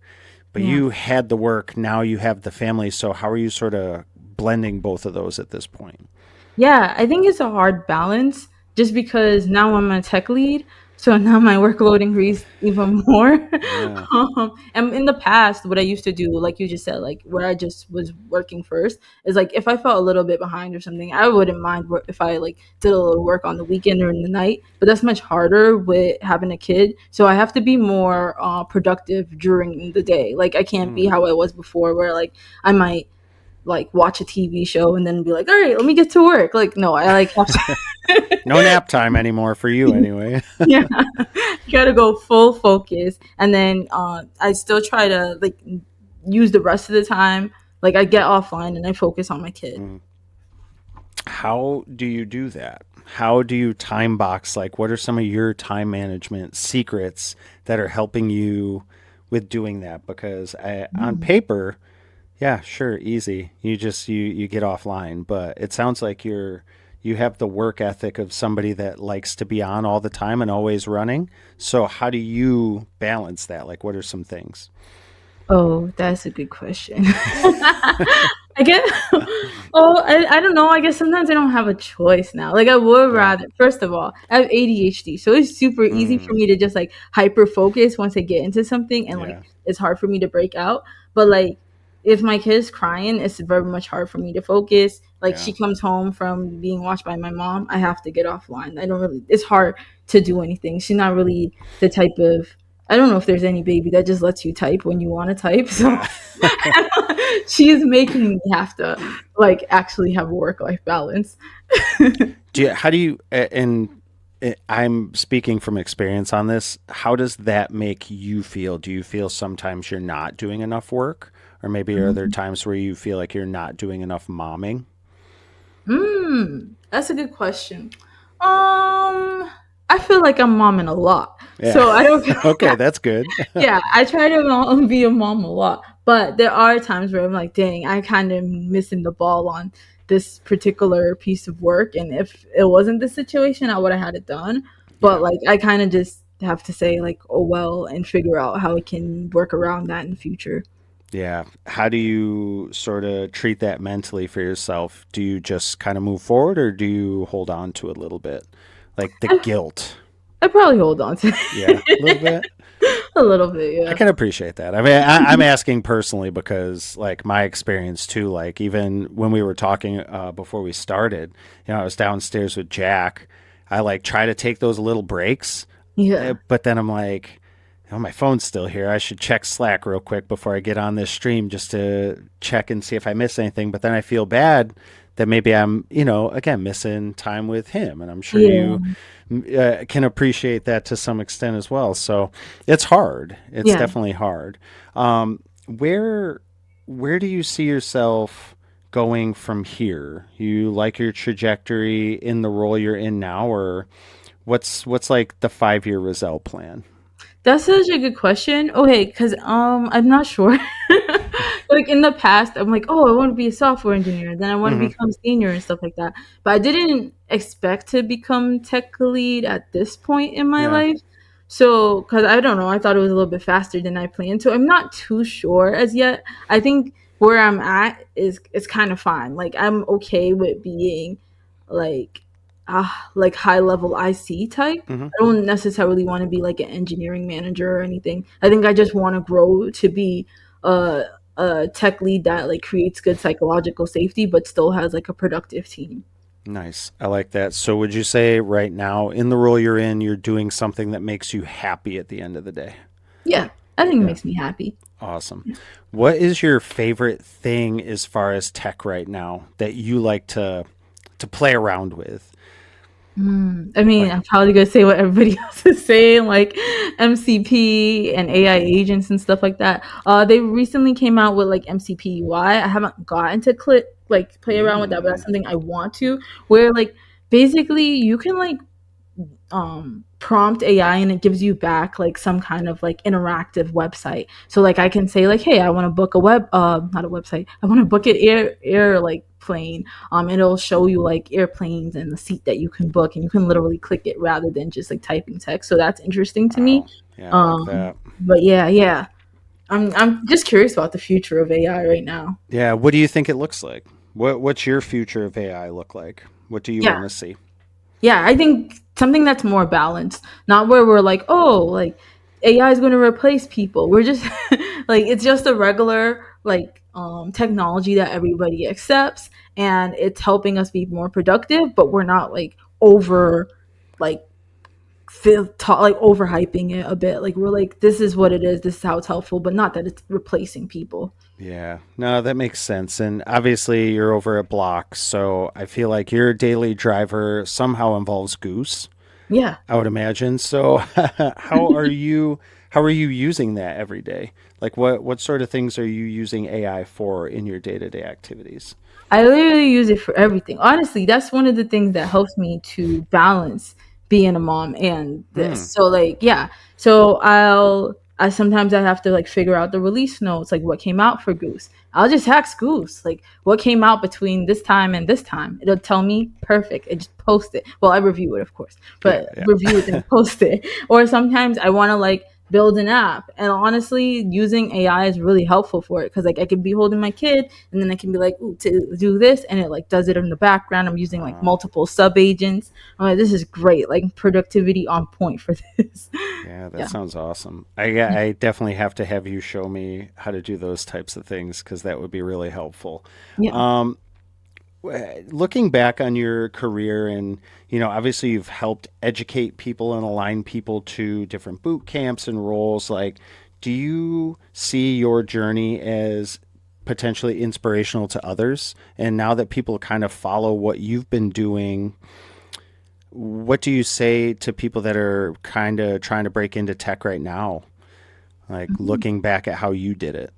but
Yeah.
you had the work, now you have the family. So how are you sort of blending both of those at this point?
Yeah, I think it's a hard balance just because now I'm a tech lead. So now my workload increased even more.
Yeah.
And in the past, what I used to do, like you just said, like where I just was working first, is like if I felt a little bit behind or something, I wouldn't mind if I like did a little work on the weekend or in the night. But that's much harder with having a kid. So I have to be more productive during the day. Like I can't be
Mm.
how I was before, where like I might like watch a TV show and then be like, all right, let me get to work. Like no, I like have to
No nap time anymore for you, anyway.
yeah, gotta go full focus, and then I still try to like use the rest of the time. Like I get offline and I focus on my kid.
Mm. How do you do that? How do you time box? Like, what are some of your time management secrets that are helping you with doing that? Because on
Mm.
paper, yeah, sure, easy. You get offline, but it sounds like you have the work ethic of somebody that likes to be on all the time and always running. So how do you balance that? Like, what are some things?
Oh, that's a good question. I guess. Oh, I don't know. I guess sometimes I don't have a choice now. Like I would
Yeah.
rather. First of all, I have ADHD, so it's super easy for
Mm,
me to just like hyper focus once I get into something, and like
yeah.
it's hard for me to break out. But like if my kid's crying, it's very much hard for me to focus. Like
Yeah.
she comes home from being watched by my mom, I have to get offline. I don't really. It's hard to do anything. She's not really the type of. I don't know if there's any baby that just lets you type when you want to type. So
Yeah.
she's making me have to like actually have a work life balance.
How do you, and I'm speaking from experience on this. How does that make you feel? Do you feel sometimes you're not doing enough work? Or maybe are there times where you feel like you're not doing enough momming?
That's a good question. I feel like I'm momming a lot,
Yeah.
so I don't.
Okay, that's good.
Yeah, I try to be a mom a lot, but there are times where I'm like, dang, I kind of missing the ball on this particular piece of work. And if it wasn't the situation, I would have had it done. But
Yeah.
like, I kind of just have to say, like, oh well, and figure out how I can work around that in the future.
Yeah. How do you sort of treat that mentally for yourself? Do you just kind of move forward or do you hold on to it a little bit? Like the
I,
guilt.
I probably hold on to
Yeah, a little
it
bit.
a little bit,
I
yeah.
can appreciate that. I mean, I'm asking personally because, like, my experience too. Like, even when we were talking before we started, I was downstairs with Jack. I like try to take those little breaks,
Yeah.
but then I'm like, my phone's still here. I should check Slack real quick before I get on this stream just to check and see if I miss anything. But then I feel bad that maybe I'm, again, missing time with him. And I'm sure you
Yeah.
can appreciate that to some extent as well. So it's hard. It's
Yeah.
definitely hard. Where where do you see yourself going from here? You like your trajectory in the role you're in now, or what's like the 5 year Rizel plan?
That's such a good question. Okay, because I'm not sure. Like in the past, I'm like, oh, I want to be a software engineer, then I want to
Hmm.
become senior and stuff like that. But I didn't expect to become tech lead at this point in my
Yeah.
life. So, because I don't know, I thought it was a little bit faster than I planned. So I'm not too sure as yet. I think where I'm at is kind of fine. Like I'm okay with being like like high level IC type.
Hmm.
I don't necessarily want to be like an engineering manager or anything. I think I just want to grow to be a, a tech lead that like creates good psychological safety, but still has like a productive team.
Nice. I like that. So would you say right now in the role you're in, you're doing something that makes you happy at the end of the day?
Yeah, I think it
Yeah.
makes me happy.
Awesome. What is your favorite thing as far as tech right now that you like to play around with?
I mean,
Like,
I'm probably gonna say what everybody else is saying, like MCP and AI agents and stuff like that. They recently came out with like MCP UI. I haven't gotten to play around with that, but that's
mm,
something I want to. Where like basically you can like prompt AI and it gives you back like some kind of like interactive website. So like I can say like, hey, I want to book a not a website. I want to book an air like plane. And it'll show you like airplanes and the seat that you can book, and you can literally click it rather than just like typing text. So that's interesting to me.
wow. Yeah, I like that.
But yeah, yeah. I'm just curious about the future of AI right now.
Yeah, what do you think it looks like? What's your future of AI look like? What do you
Yeah.
want to see?
Yeah, I think something that's more balanced, not where we're like, oh, like AI is going to replace people. We're just like it's just a regular like technology that everybody accepts, and it's helping us be more productive, but we're not like over like like overhyping it a bit. Like we're like, this is what it is. This is how it's helpful, but not that it's replacing people.
Yeah, no, that makes sense. And obviously, you're over at Block, so I feel like your daily driver somehow involves Goose,
Yeah.
I would imagine. So, how are you? How are you using that every day? Like, what sort of things are you using AI for in your day to day activities?
I literally use it for everything. Honestly, that's one of the things that helps me to balance being a mom and this.
Hmm.
So like, yeah. So I sometimes I have to like figure out the release notes, like what came out for Goose. I'll just ask Goose, like what came out between this time and this time. It'll tell me perfect. It just post it. Well, I review it, of course,
Yeah,
but
yeah.
review it and post it. Or sometimes I want to like build an app, and honestly, using AI is really helpful for it because like I could be holding my kid and then I can be like, ooh, to do this, and it like does it in the background. I'm using like
Wow.
multiple sub agents. I'm like, this is great, like productivity on point for this.
Yeah, that
Yeah,
sounds awesome. I definitely have to have you show me how to do those types of things because that would be really helpful.
yeah.
Um, Looking back on your career and obviously you've helped educate people and align people to different boot camps and roles, like do you see your journey as potentially inspirational to others, and now that people kind of follow what you've been doing, what do you say to people that are kind of trying to break into tech right now, like looking back at how you did it?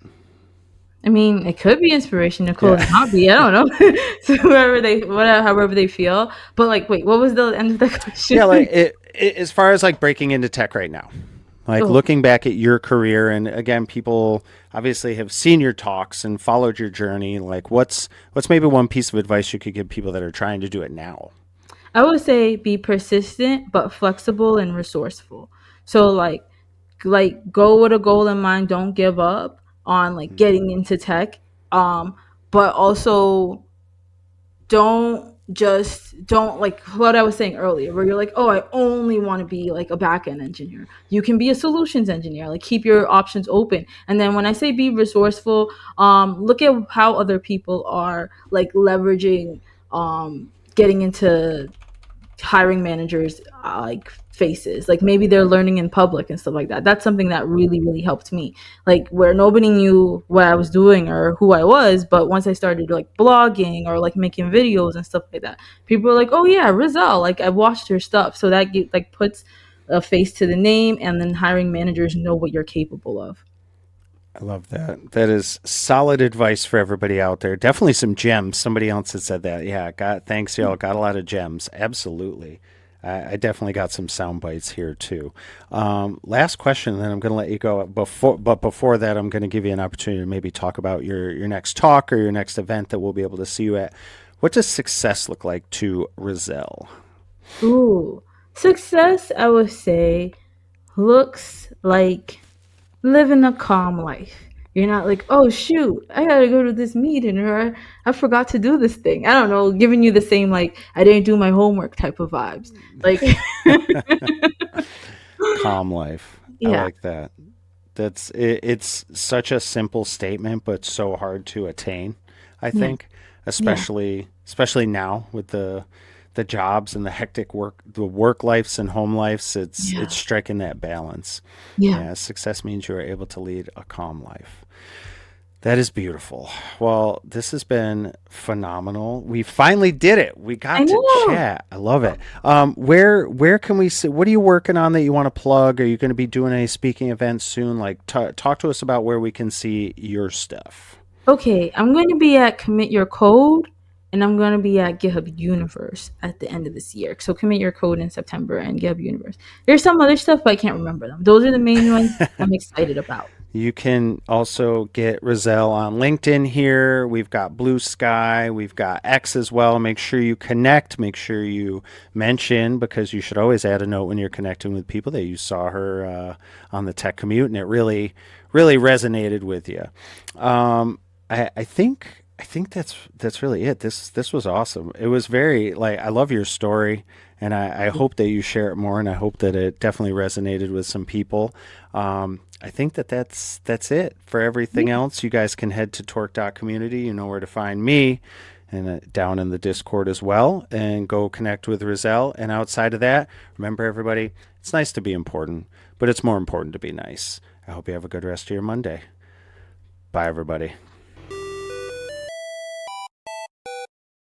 I mean, it could be inspirational
Yeah.
and not be. I don't know. So whoever they, whatever, however they feel. But like, wait, what was the end of the question?
Yeah, like as far as like breaking into tech right now, like
Oh,
looking back at your career, and again, people obviously have seen your talks and followed your journey. Like, what's maybe one piece of advice you could give people that are trying to do it now?
I would say be persistent but flexible and resourceful. So like go with a goal in mind. Don't give up on like
Mm.
getting into tech. But also don't like what I was saying earlier, where you're like, oh, I only want to be like a back end engineer. You can be a solutions engineer. Like keep your options open. And then when I say be resourceful, look at how other people are like leveraging getting into hiring managers like faces, like maybe they're learning in public and stuff like that. That's something that really helped me, like where nobody knew what I was doing or who I was, but once I started like blogging or like making videos and stuff like that, people were like, oh yeah, Rizel, like I watched her stuff. So that like puts a face to the name, and then hiring managers know what you're capable of.
I love that. That is solid advice for everybody out there. Definitely some gems. Somebody else had said that. Yeah, got thanks, y'all. Got a lot of gems. Absolutely. I definitely got some sound bites here too. Last question, then I'm going to let you go. Before that, I'm going to give you an opportunity to maybe talk about your next talk or your next event that we'll be able to see you at. What does success look like to Rizel?
Ooh, success, I would say, looks like living a calm life. You're not like, oh shoot, I gotta go to this meeting, or I forgot to do this thing. I don't know, giving you the same like I didn't do my homework type of vibes. Like,
Calm life. I
yeah,
like that. It's such a simple statement, but so hard to attain. I
yeah,
think,
yeah,
especially now with the jobs and the hectic work lives and home lives. It's
yeah,
striking that balance.
yeah.
Yeah, success means you are able to lead a calm life. That is beautiful. Well, this has been phenomenal. We finally did it. We
I
got to
know.
chat. I love it. Where can we see? What are you working on that you want to plug? Are you going to be doing any speaking events soon? Like, talk to us about where we can see your stuff.
Okay, I'm going to be at Commit Your Code, and I'm going to be at GitHub Universe at the end of this year. So Commit Your Code in September and GitHub Universe. There's some other stuff, but I can't remember them. Those are the main ones I'm excited about.
You can also get Rizel on LinkedIn here. We've got Blue Sky. We've got X as well. Make sure you connect. Make sure you mention, because you should always add a note when you're connecting with people, that you saw her on the Tech Commute and it really resonated with you. I think that's really it. This was awesome. It was very, like, I love your story, and I hope that you share it more, and I hope that it definitely resonated with some people. I think that that's it. For everything
Yeah.
else, you guys can head to torque.community. You know where to find me, and down in the Discord as well, and go connect with Rizel. And outside of that, remember everybody, it's nice to be important, but it's more important to be nice. I hope you have a good rest of your Monday. Bye, everybody.